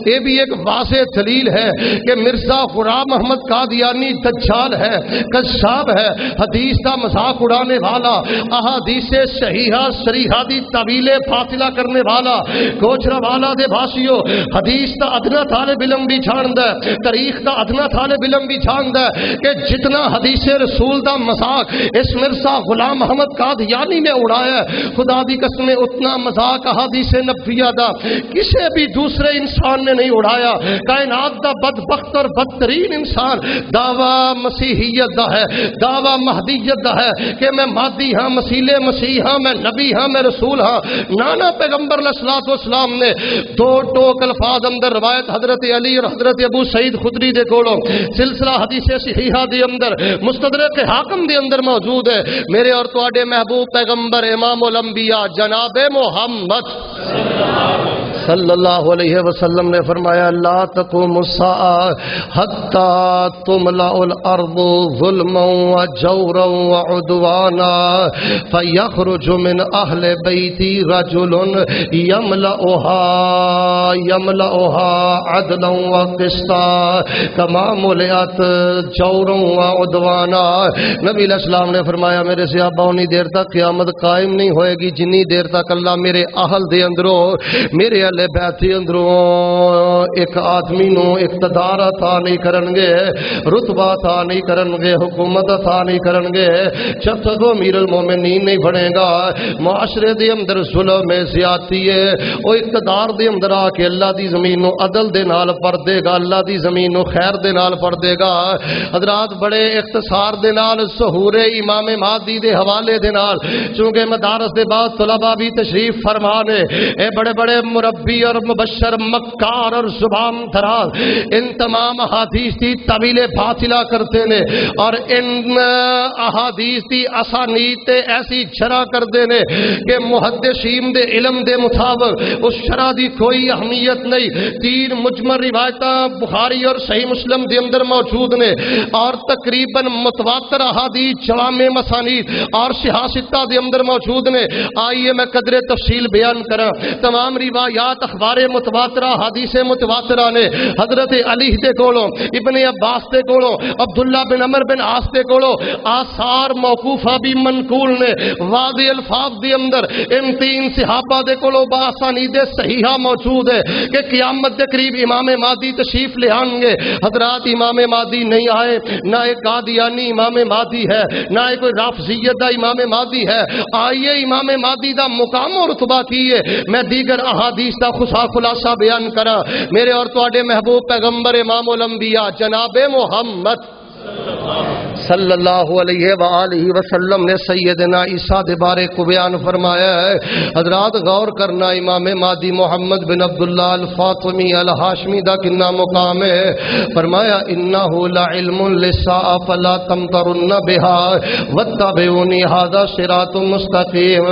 یہ بھی ایک واضح دلیل ہے کہ مرزا غلام احمد قادیانی دجال ہے، کذاب ہے، حدیث کا مذاق اڑانے والا، احادیث صحیحہ سریحہ دی طویل فاصلہ کرنے والا، گوجرا والا دے بھاشیو حدیث کا ادنا طالب علم بھی جاندا ہے، تاریخ کا ادنا طالب علم بھی جاندا ہے کہ جتنا حدیث احادیث رسول دا مذاق اس مرزا غلام محمد قادیانی نے اڑایا ہے۔ خدا دی قسم اتنا مذاق احادیث نبویہ دا کسی بھی دوسرے انسان نے نہیں اڑایا۔ کائنات دا بدبخت اور بدترین انسان دعویٰ مسیحیت دا ہے، دعویٰ مہدیت دا ہے کہ میں مادی ہاں، مسیلے مسیح ہاں، میں نبی ہاں، میں رسول ہاں۔ نانا پیغمبر علیہ الصلوۃ والسلام نے دو ٹوک الفاظ اندر روایت حضرت علی اور حضرت ابو سعید خدری دے کولوں سلسلہ حدیث صحیحہ دے اندر مستدرک حاکم دے اندر موجود ہے۔ میرے اور تواڈے محبوب پیغمبر امام الانبیاء جناب محمد صلی اللہ علیہ وسلم نے فرمایا لا تقوم الساعة حتى تملأ الارض ظلما وجورا وعدوانا فيخرج من اهل بيتي رجل يملأها عدلا وقسطا كما ملئت جورا وعدوانا۔ نبی علیہ السلام نے فرمایا میرے صحابہ انی دیر تک قیامت قائم نہیں ہوئے گی جنی دیر تک اللہ میرے اہل دے اندروں، میرے اہل بیت دے اندروں ایک آدمی نو اقتدار عطا نہیں کرنگے، رتبہ عطا نہیں کرنگے، حکومت عطا نہیں کرنگے، جب تک وہ امیر المومنین نہیں بنے گا۔ معاشرے دے اندر ظلم زیادتی ہے، وہ اقتدار دے اندر آ کے اللہ دی زمین نو عدل دے نال پر دے گا، اللہ دی زمین نو خیر دے نال پر دے گا۔ حضرات بڑے اختصار دے نال ظہور امام مہدی دے حوالے دے نال، چونکہ مدارس دے بعد طلباء بھی تشریف فرمانے، اے بڑے بڑے مربی اور مبشر مکار اور زبان دراز ان تمام احادیث دی طویل باطلہ کرتے نے اور ان احادیث دی اسانید تے ایسی شرح کرتے نے کہ محدثین دے علم دے مطابق اس شرح دی کوئی اہمیت نہیں۔ تین مجمل روایتاں بخاری اور صحیح مسلم دے اندر موجود نے اور تقریباً متواتر احادیث جوامع مسانید اور صحاح دے اندر موجود نے۔ آئیے میں قدر تفصیل بیان کرا۔ تمام روایات اخبار متواترہ حدیث متواترہ نے حضرت علی دے کولوں، ابن عباس دے کولوں، عبداللہ بن عمر بن عاص دے کولوں آثار موقوفہ بھی منقول نے۔ واضح الفاظ دے اندر ان تین صحابہ دے کولوں باسانید صحیحہ موجود ہے کہ قیامت دے قریب امام مہدی تشریف لے آئیں گے۔ حضرات امام مہدی نہیں آئے، نہ ایک قادیانی امام مہدی ہے، نہ ایک کوئی رافضیت دا امام مہدی ہے۔ آئیے امام مہدی دا مقام اور رتبہ کیے میں دیگر احادیث دا خلاصہ بیان کرا۔ میرے اور تواڈے محبوب پیغمبر امام الانبیاء جناب محمد صلی اللہ علیہ وآلہ وسلم نے سیدنا عیسیٰ دے بارے کو بیان فرمایا ہے۔ حضرات غور کرنا امام مہدی محمد بن عبداللہ الفاطمی الہاشمی دا کنا مقام ہے۔ فرمایا انہو لعلم للساعة فلا تمترن بها واتبعونی ھذا صراط مستقیم۔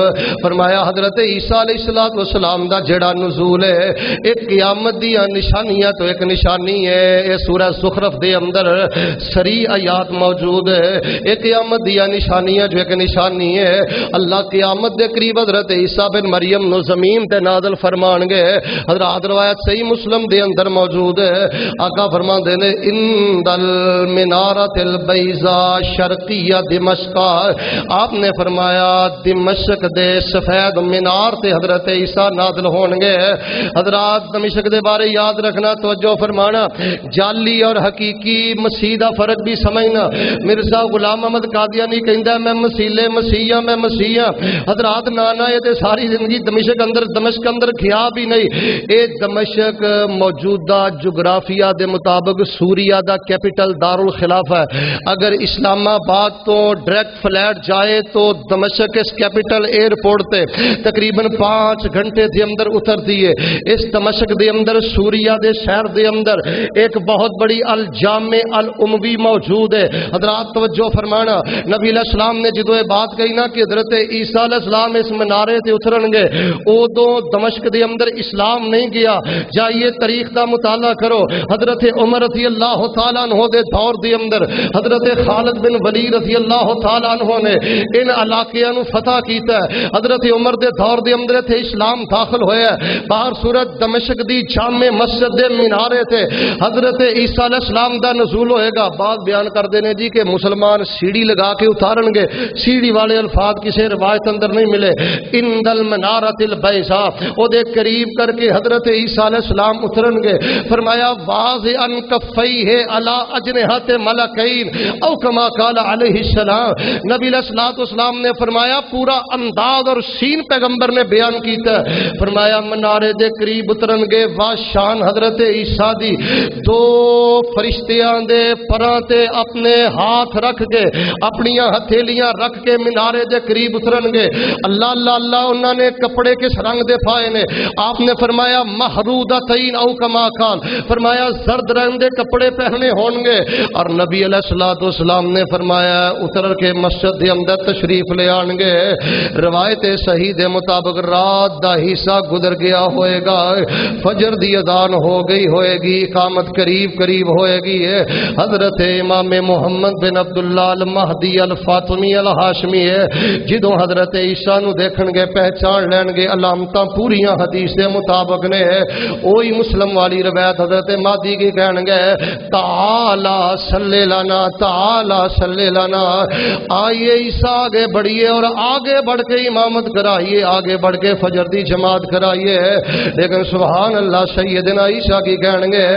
فرمایا حضرت عیسیٰ علیہ السلام دا جڑا نزول ہے ایک قیامت دی نشانیاں تو ایک نشانی ہے۔ اے سورہ زخرف دے اندر سری آیات موجود ہے۔ ایک قیامت دیا نشانیاں جو ایک نشانی ہے اللہ قیامت دے قریب حضرت عیسیٰ بن مریم نو زمین تے نازل فرمان گے۔ حضرات روایت صحیح مسلم دے اندر موجود ہے۔ آقا فرمان دے نے ان دل منارت البیضاء شرقیہ دمشق، آپ نے فرمایا دمشق دے سفید مینار تے حضرت عیسیٰ نازل ہون گے۔ حضرات دمشق دے بارے یاد رکھنا، توجہ فرمانا، جعلی اور حقیقی مسیح دا فرق بھی سمجھنا۔ مرزا غلام محمد قادیانی کہندا ہے میں مسیلے مسیحاں، میں مسیحاں۔ حضرات نانا یہ تے ساری زندگی دمشق اندر کھیا بھی نہیں۔ اے دمشق موجودہ جغرافیہ دے مطابق سوریا دا کیپٹل دارالخلافہ ہے۔ اگر اسلام آباد تو ڈائریکٹ فلائٹ جائے تو دمشق اس کیپٹل ایئرپورٹ تے تقریباً 5 گھنٹے دے اندر اترتی ہے۔ اس دمشق دے اندر سوریا دے شہر دے اندر ایک بہت بڑی الجامع الاموی موجود ہے۔ حضرات توجہ فرمانا، نبی علیہ السلام نے جدو یہ بات کہی نا کہ حضرت عیسیٰ علیہ السلام اس منارے تے اترن گے، ادو دمشق دے اندر اسلام نہیں گیا۔ جائیے تاریخ دا مطالعہ کرو، حضرت عمر رضی اللہ تعالیٰ عنہ دے دور دے اندر حضرت خالد بن ولید رضی اللہ تعالیٰ عنہ نے ان علاقیاں نو فتح کیتا ہے۔ حضرت عمر دے دور دے اندر تھے اسلام داخل ہویا ہے۔ باہر صورت دمشق دی جامع مسجد دے مینارے تے حضرت عیسیٰ علیہ السلام دا نزول ہوئے گا۔ بعد بیان کر دینے جی کہ مسلمان سیڑھی لگا کے اتارن گے. سیڑھی والے الفاظ کسی روایت اندر نہیں ملے. اندل منارت البیضاء او دے قریب کر کے حضرت عیسیٰ علیہ السلام اترن گے. فرمایا واضعن کفیہ علی اجنحۃ ملکین او کما قال علیہ السلام. نبی علیہ الصلوۃ والسلام نے فرمایا پورا انداز اور سین پیغمبر نے بیان کیتا ہے. فرمایا منارے دے قریب اترن گے شان حضرت عیسیٰ دی دو فرشتیاں دے پراں تے اپنے ہاتھ رکھ کے اپنی ہتھیلیاں رکھ کے منارے دے قریب اترن گے. اللہ اللہ اللہ انہوں نے کپڑے کس رنگ دے پائے نے؟ آپ نے فرمایا محرودتین او کما قال. فرمایا زرد رنگ دے کپڑے پہنے ہون گے. اور نبی علیہ الصلوۃ والسلام نے فرمایا اتر کے مسجد دے اندر تشریف لے آن گے. روایت صحیح دے مطابق رات دا حصہ گزر گیا ہوئے گا. فجر دی اذان ہو گئی ہوئے گی. اقامت قریب قریب ہوئے گی. حضرت امام محمد بن عبداللہ المہدی الفاطمی الہاشمی جدوں حضرت عیسیٰ نو دیکھن گے پہچان لین گے. علامتاں پوریاں حدیث دے مطابق نے. اوہی مسلم والی روایت حضرت مہدی کی کہن گے تعالی صلی لنا تعالی صلی لنا. آئیے عیسیٰ آگے بڑھیے اور آگے بڑھ کے امامت کرائیے, آگے بڑھ کے فجر دی جماعت کرائیے. لیکن سبحان اللہ سیدنا عیسیٰ کی کہن گے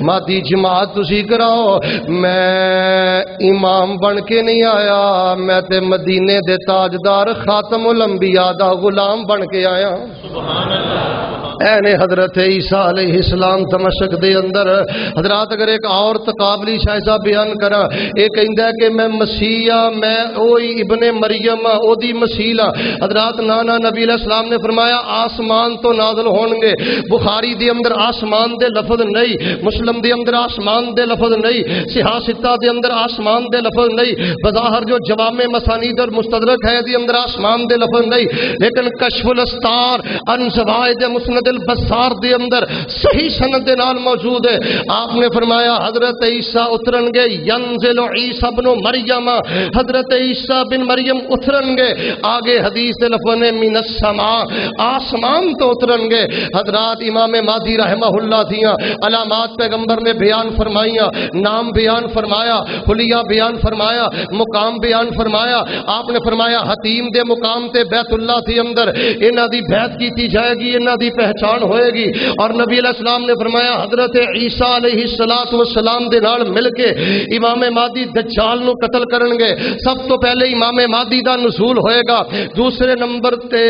مہدی جماعت تسی کراؤ, میں امام بن کے نہیں آیا, میں تے مدینے دے تاجدار خاتم الانبیاء دا غلام بن کے آیا. سبحان اللہ. اے حضرت عیسیٰ علیہ السلام دمشق دے اندر. حضرات اگر ایک اور تقابلی شائزہ بیان کرا, ایک کہندا ہے کہ میں مسیح میں اوہی ابن مریم او دی مسیح. حضرات نانا نبی علیہ السلام نے فرمایا آسمان تو نازل ہون گے. بخاری دے اندر آسمان دے لفظ نہیں, مسلم دے اندر آسمان دے لفظ نہیں, صحاح ستہ دے اندر آسمان دے لفظ نہیں, بظاہر جو جوامع مسانید اور مستدرک ہے دے اندر آسمان دے لفظ نہیں. لیکن کشف الاسطار ان زوائد مسند البصار دے اندر صحیح سند دے نال موجود ہے. آپ نے فرمایا حضرت عیسیٰ اترن گے ینزل عیسیٰ بن مریم, حضرت عیسیٰ بن مریم اترن گے. آگے حدیث دے لفظ نے من السماء آسمان تو اترن گے. حضرات امام مہدی رحمہ اللہ دیاں علامات پیغمبر نے بیان فرمائیاں, نام بیان فرمایا, حلیہ بیان فرمایا, مقام بیان فرمایا. آپ نے فرمایا حتیم دے مقام تے بیت اللہ دی اندر انہاں دی بیعت کیتی جائے گی, انہاں دی پہچان ہوئے گی. اور نبی علیہ السلام نے فرمایا حضرت عیسیٰ علیہ السلام دے نال مل کے امام مہدی دجال نو قتل کرن گے. سب تو پہلے امام مہدی دا نزول ہوئے گا. دوسرے نمبر تے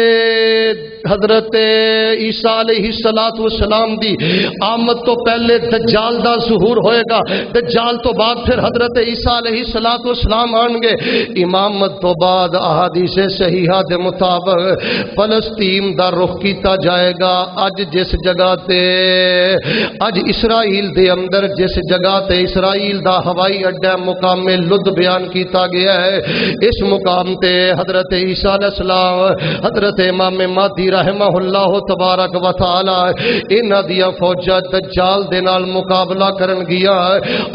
حضرت عیسیٰ علیہ السلام دی آمد تو پہلے دجال دا ظہور ہوئے گا. دجال تو بعد پھر حضرت عیسیٰ علیہ السلام آن گے. امامت تو بعد احادیث صحیحہ دے مطابق فلسطین دا رخ کیتا جائے گا. اج جس جگہ تے اج اسرائیل دے اندر جس جگہ تے اسرائیل دا ہوائی اڈا مقام لد بیان کیتا گیا ہے, اس مقام تے حضرت عیسیٰ علیہ السلام حضرت امام مہدی رحمہ اللہ تبارک و تعالی انہاں دیاں فوجاں دجال دے نال مقابلہ کرن گیا.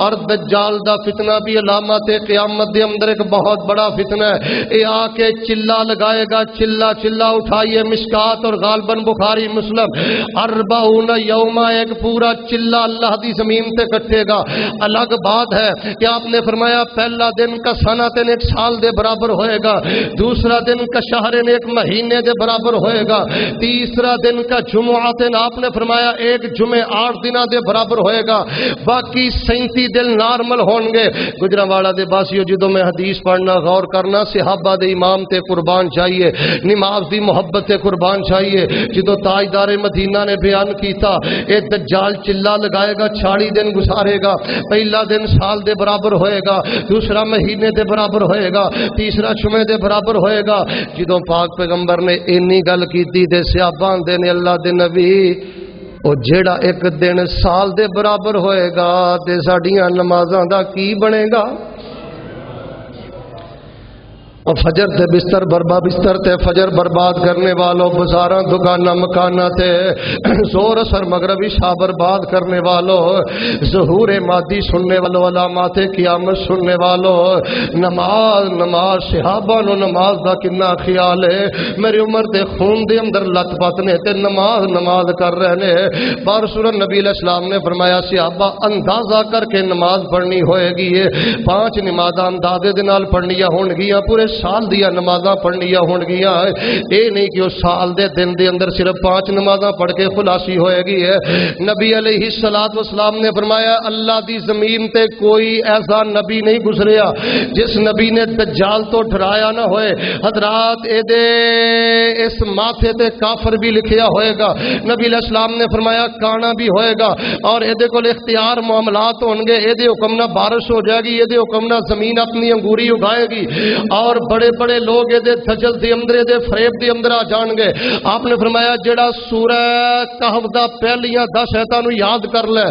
اور دجال دا فتنہ بھی علامات قیامت دے اندر ایک بہت بڑا فتنہ ہے. اے آ کے چلا لگائے گا, چلا چلا اٹھائیے مشکات اور غالباً بخاری مسلم 40 یوم ایک پورا چلا اللہ دی زمین تے کٹے گا. الگ بات ہے کہ آپ نے فرمایا پہلا دن کا سنتن ایک سال دے برابر ہوئے گا, دوسرا دن کا شہرن ایک مہینے دے برابر ہوئے گا, تیسرا دن کا جمعتن آپ نے فرمایا ایک جمعہ 8 دنوں دے برابر ہوئے گا. باقی 37 دن نارمل ہون گے. گجرانوالا دے باسیو جدوں میں حدیث پڑھنا غور کرنا صحابہ دے امام تے قربان چاہیے, نماز دی محبت تے قربان چاہیے. جدوں تاجدار مدینہ نے بیان کیتا اے دجال چلا لگائے گا 40 دن گزارے گا. پہلا دن سال دے برابر ہوئے گا, دوسرا مہینے دے برابر ہوئے گا, تیسرا جمعے دے برابر ہوئے گا. جدوں پاک پیغمبر نے اینی گل کیتی تے صحابہ دے نے اللہ دے نبی او جیڑا ایک دن سال دے برابر ہوئے گا تے ساڈیاں نمازاں دا کی بنے گا. فجر تے بستر تے فجر برباد کرنے والوں، بازاراں دکاناں مکاناں تے زور اثر مغرب عشاء برباد کرنے والوں، ظہور مادی سننے والوں، علامات قیامت سننے والوں، نماز صحابہ نو نماز دا کنا خیال ہے، میری عمر دے خون دے اندر لت پت نے تے نماز کر رہے نے۔ بارسور نبی علیہ السلام نے فرمایا صحابہ اندازہ کر کے نماز پڑھنی ہوئے گی، 5 نمازاں اندازے دے نال پڑھنیاں ہون گیاں، پورے سال دیا نمازاں پڑھنیاں ہون گیاں، اے نہیں کہ اس سال دے دن دے اندر صرف 5 نمازاں پڑھ کے خلاصی ہوئے گی ہے۔ نبی علیہ السلام نے فرمایا اللہ دی زمین تے کوئی ایسا نبی نہیں گزریا جس نبی نے دجال تو ڈرایا نہ ہوئے۔ حضرات اے دے اس ماتھے تے کافر بھی لکھیا ہوئے گا، نبی علیہ السلام نے فرمایا کانا بھی ہوئے گا، اور اے دے کول اختیار معاملات ہون گے، اے دے حکم نہ بارش ہو جائے گی، اے دے حکم نہ زمین اپنی انگوری اگائے گی، اور بڑے بڑے لوگ اے دے دجل دے اندر دے فریب دے اندر آ جان گے۔ آپ نے فرمایا جڑا سورہ کہف دا پہلیاں 10 آیتاں نو یاد کر لے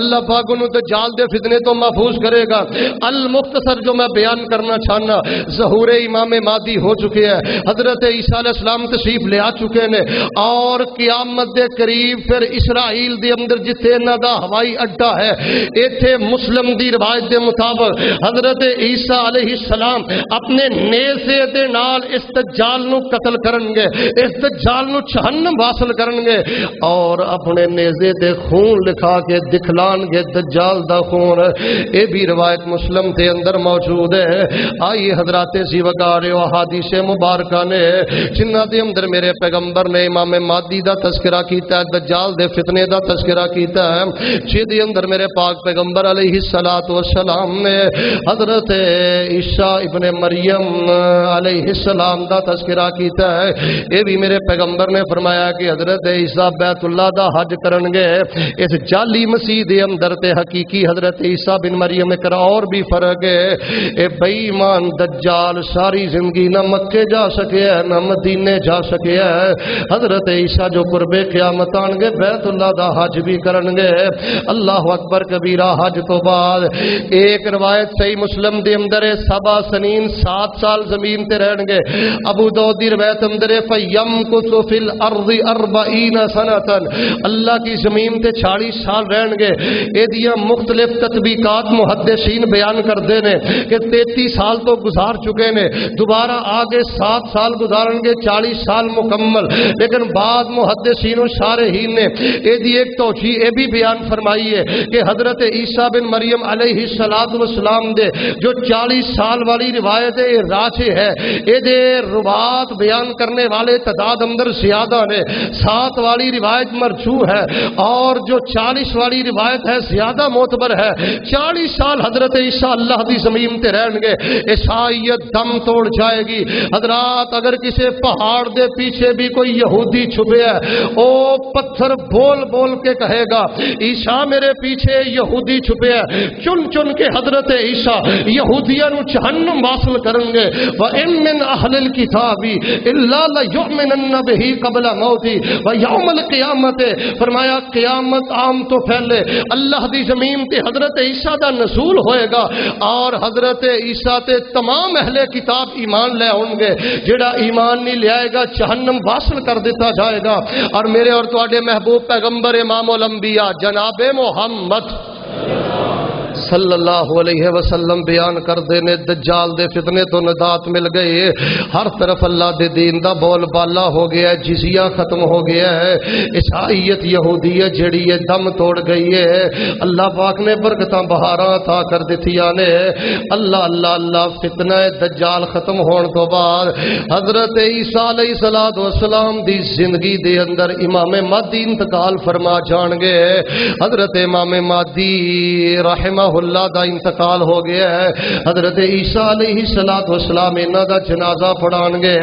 اللہ پاک انہوں دجال دے فتنے تو محفوظ کرے گا۔ المختصر جو میں بیان کرنا چاہنا، ظہور امام مہدی ہو چکے ہیں، حضرت عیسیٰ علیہ السلام تشریف لے آ چکے نے، اور قیامت دے قریب پھر اسرائیل دے اندر جتھے انہاں دا ہوائی اڈا ہے، ایتھے مسلم دی روایت دے مطابق حضرت عیسیٰ علیہ السلام اپنے نیزے دے نال اس دجال نو قتل کرن گے، اس دجال نو جہنم حاصل کرن گے، اور اپنے نیزے دے خون لکھا کے دکھلان گے دجال دا خون۔ اے بھی روایت مسلم دے اندر موجود ہے۔ آئیے حضرات سی وقار و احادیث مبارکہ نے جنہ دے اندر میرے پیغمبر نے امام مہدی دا تذکرہ کیتا ہے، دجال دے فتنے دا تذکرہ کیتا ہے، جدی اندر میرے پاک پیغمبر علیہ السلام نے حضرت عیسیٰ ابن مریم علیہ السلام دا تذکرہ کیتا ہے۔ یہ بھی میرے پیغمبر نے فرمایا کہ حضرت عیسیٰ بیت اللہ دا حج کرن گے۔ اس جعلی مسیح دے اندر تے حقیقی حضرت عیسیٰ بن مریم ایک اور بھی فرق ہے۔ اے بے ایمان دجال ساری زندگی نہ مکے جا سکے ہے نہ مدینے جا سکے ہے۔ حضرت عیسیٰ جو قرب قیامت آن گے بیت اللہ دا حج بھی کرن گے۔ اللہ اکبر کبیرہ۔ حج تو بعد ایک روایت صحیح مسلم دے اندر 7 سنین 7 سال زمین تے رہن گے۔ ابو داؤد دی روایت اندر فَيَمْكُثُ فِي الْأَرْضِ 40 سَنَةً، اللہ کی زمین تے 40 سال رہن گے۔ اے دیاں مختلف تطبیقات محدثین بیان کردے نے کہ 33 سال تو گزار چکے نے، دوبارہ آگے 7 سال گزارن گے، 40 سال مکمل۔ لیکن بعد محدثین و شارحین نے اے دی ایک توجیہ اے بھی بیان فرمائی ہے کہ حضرت عیسیٰ بن مریم علیہ السلام دے جو 40 سال والی روایت ہے راجح ہے، اے دے روات بیان کرنے والے تعداد اندر زیادہ نے۔ 7 والی روایت مرجوح ہے، اور جو 40 والی روایت ہے زیادہ معتبر ہے۔ 40 سال حضرت عیسیٰ اللہ دی زمین تے رہن گے، عیسائیت دم توڑ جائے گی۔ حضرات اگر کسی پہاڑ دے پیچھے بھی کوئی یہودی چھپے ہے، او پتھر بول بول کے کہے گا عیسیٰ میرے پیچھے یہودی چھپے ہے، چن چن کے حضرت عیسیٰ یہودیاں نو جہنم واصل کریں گے۔ وَإِن مِّنْ أَهْلِ الْكِتَابِ إِلَّا لَيُؤْمِنَنَّ بِهِ قَبْلَ مَوْتِهِ وَيَوْمَ الْقِيَامَةِ، فرمایا قیامت عام تو پہلے اللہ دی زمین تے حضرت عیسیٰ دا نزول ہوئے گا، اور حضرت عیسیٰ تے تمام اہل کتاب ایمان لے ہوں گے۔ جڑا ایمان نہیں لے آئے گا جہنم واصل کر دیتا جائے گا۔ اور میرے اور تواڈے محبوب پیغمبر امام الانبیاء جناب محمد صلی اللہ علیہ وسلم بیان کر دینے دجال دے فتنے تو نجات مل گئی، ہر طرف اللہ دے دین دا بول بالا ہو گیا ہے، جزیہ ختم ہو گیا ہے، عیسائیت یہودیت جڑی ہے دم توڑ گئی ہے۔ اللہ پاک نے برکتاں بہاراں عطا کر دتیاں نے۔ اللہ اللہ اللہ فتنہ دجال ختم ہون تو بعد حضرت عیسیٰ علیہ السلام دی زندگی دے اندر امام مہدی انتقال فرما جان گے۔ حضرت امام مہدی رحمہ اللہ دا انتقال ہو گیا ہے۔ حضرت عیسیٰ علیہ السلام انہاں دا جنازہ پڑھان گے۔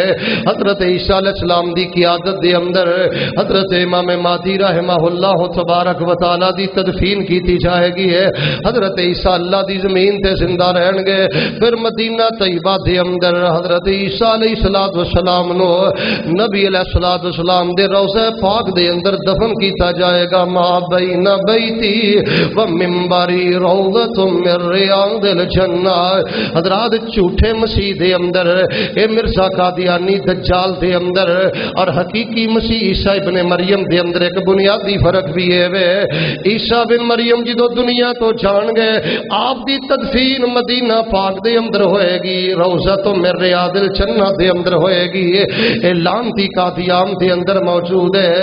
حضرت عیسیٰ علیہ السلام دی قیادت دے اندر حضرت امام مہدی رحمہ اللہ تبارک و تعالی دی تدفین کیتی جائے گی ہے۔ حضرت عیسیٰ اللہ دی زمین تے زندہ رہن گے۔ پھر مدینہ طیبہ دے اندر حضرت عیسیٰ علیہ السلام نو نبی علیہ السلام دے روضہ پاک دے اندر دفن کیتا جائے گا۔ ما بین بیتی و منبری روضہ روزۃ من ریاض الجنہ۔ حضرات جھوٹے مسیح دے اندر اے مرزا قادیانی دجال دے اندر اور حقیقی مسیح عیسیٰ ابن مریم دے اندر ایک بنیادی فرق بھی ہے وے۔ عیسیٰ بن مریم جدو دنیا تو جان گئے آپ دی تدفین مدینہ پاک دے اندر ہوئے گی، روزۃ من ریاض الجنہ دے اندر ہوئے گی۔ اے لانتی قادیان دے اندر موجود ہے،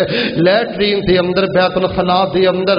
لیٹرین دے اندر بیت الخلاء دے اندر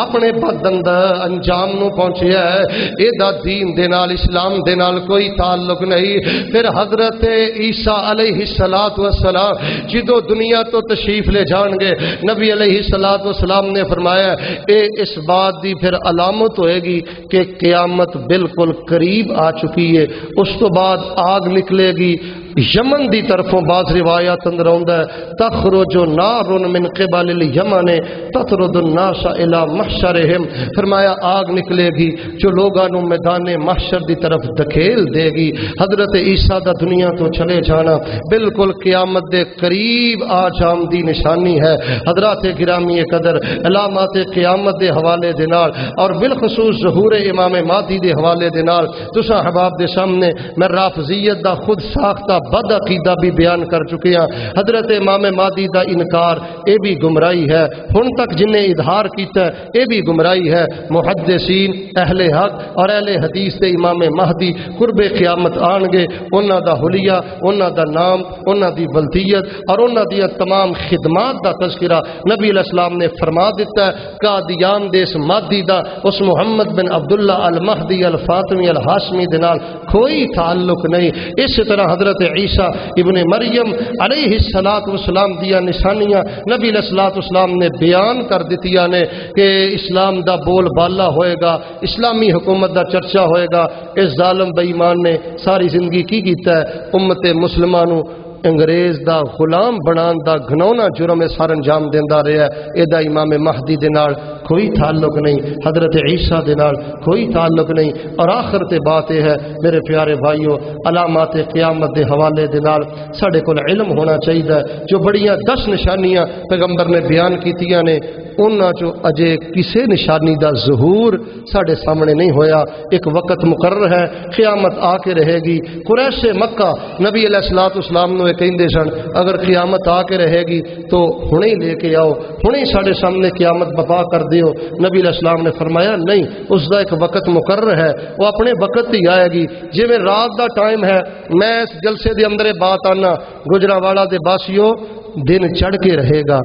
اپنے بدن دا انجام نو پہنچیا ہے۔ اے دا دین دے نال اسلام دے نال کوئی تعلق نہیں۔ پھر حضرت عیسیٰ علیہ السلام جدو دنیا تو تشریف لے جان گے، نبی علیہ السلام نے فرمایا اے اس بات دی پھر علامت ہوئے گی کہ قیامت بالکل قریب آ چکی ہے۔ اس تو بعد آگ نکلے گی یمن دی طرفوں، بعض روایات اندر آندا ہے تخرج نار من قبل الیمن تطرد الناس الی محشرہم، فرمایا آگ نکلے گی جو لوگاں نو میدان محشر دی طرف دھکیل دے گی۔ حضرت عیسیٰ دا دنیا تو چلے جانا بالکل قیامت دے قریب آ جان دی نشانی ہے۔ حضرات گرامی قدر علامات قیامت دے حوالے دے نال اور بالخصوص ظہور امام مہدی دے حوالے دے نال تساں احباب دے سامنے میں رافضیت دا خود ساختہ بد عقیدہ بھی بیان کر چکے ہیں۔ حضرت امام مہدی دا انکار اے بھی گمراہی ہے، ہن تک جن نے اظہار کیتا ہے اے بھی گمراہی ہے۔ محدثین اہل حق اور اہل حدیث دے امام مہدی قرب قیامت آن گے، انہاں دا حلیہ، انہاں دا نام، انہاں دی بلدیت اور انہاں دی تمام خدمات دا تذکرہ نبی علیہ السلام نے فرما دیتا ہے۔ قادیان دے اس مہدی دا اس محمد بن عبداللہ المہدی الفاطمی الہاشمی دے نال کوئی تعلق نہیں۔ اس طرح حضرت عیسیٰ ابن مریم علیہ السلام دیا نشانیاں نبی علیہ السلام نے بیان کر دیتیاں نے کہ اسلام دا بول بالا ہوئے گا، اسلامی حکومت دا چرچا ہوئے گا۔ اس ظالم بے ایمان نے ساری زندگی کی کیتا ہے، امت مسلمانوں انگریز دا غلام بنان دا گھنونا جرم سار انجام دیندا رہا ہے۔ اے دا امام مہدی دے نال کوئی تعلق نہیں، حضرت عیسیٰ دے نال کوئی تعلق نہیں۔ اور آخر تے بات یہ ہے میرے پیارے بھائیو، علامات قیامت دے حوالے دے نال ساڈے کول علم ہونا چاہیے۔ جو بڑیاں 10 نشانیاں پیغمبر نے بیان کیتیاں نے انہاں چو اجے کسے نشانی دا ظہور ساڈے سامنے نہیں ہویا۔ ایک وقت مقرر ہے، قیامت آ کے رہے گی۔ قریش مکہ نبی علیہ السلام نو کہندے سن اگر قیامت آ کے رہے گی تو ہنے ہی لے کے آؤ، ہنے ہی ساڈے سامنے قیامت بپا کر دیو۔ نبی علیہ السلام نے فرمایا نہیں، اس دا ایک وقت مقرر ہے، وہ اپنے وقت ہی آئے گی۔ جی میں رات دا ٹائم ہے، میں اس جلسے دے اندر بات آنا گجرانوالا دے باسیو دن چڑھ کے رہے گا،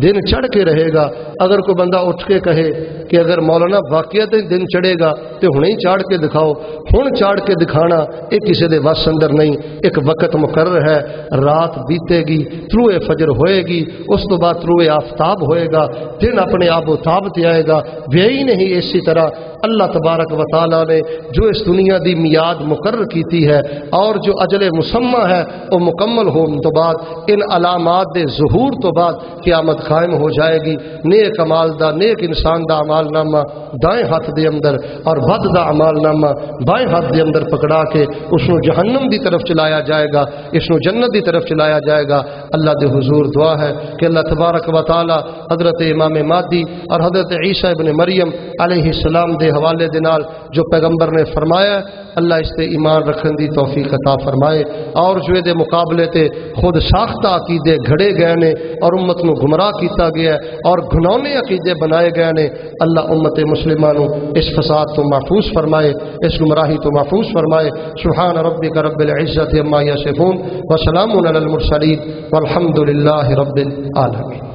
دن چڑھ کے رہے گا۔ اگر کوئی بندہ اٹھ کے کہے کہ اگر مولانا واقعات دن چڑھے گا تو ہنے ہی چاڑھ کے دکھاؤ، ہن چاڑھ کے دکھانا یہ کسی دے وس اندر نہیں۔ ایک وقت مقرر ہے، رات بیتے گی، طلوع فجر ہوئے گی، اس تو بعد طلوع آفتاب ہوئے گا، دن اپنے آب و تاب تے آئے گا۔ وہی نہیں اسی طرح اللہ تبارک و تعالی نے جو اس دنیا دی میعاد مقرر کیتی ہے اور جو اجل مسمى ہے وہ مکمل ہونے تو بعد ان علامات دے ظہور تو بعد قیامت قائم ہو جائے گی۔ نیک عمال دا، نیک انسان دا عمال نامہ دائیں ہاتھ دے اندر اور بد دا عمال نامہ بائیں ہاتھ دے اندر پکڑا کے اس نو جہنم دی طرف چلایا جائے گا، اس نو جنت دی طرف چلایا جائے گا۔ اللہ دے حضور دعا ہے کہ اللہ تبارک و تعالی حضرت امام مہدی اور حضرت عیسیٰ ابن مریم علیہ السلام دے حوالے دے نال جو پیغمبر نے فرمایا اللہ اس تے ایمان رکھن دی توفیق عطا فرمائے، اور جو دے مقابلے تے خود ساختہ عقیدے گھڑے گئے نے اور امت نو گمراہ کیتا گیا ہے اور گھنونے عقیدے بنائے گئے نے، اللہ امت مسلمانوں اس فساد تو محفوظ فرمائے، اس گمراہی تو محفوظ فرمائے۔ سبحان ربک رب العزت عما یصفون وسلام علی المرسلین والحمد للہ رب العالمین۔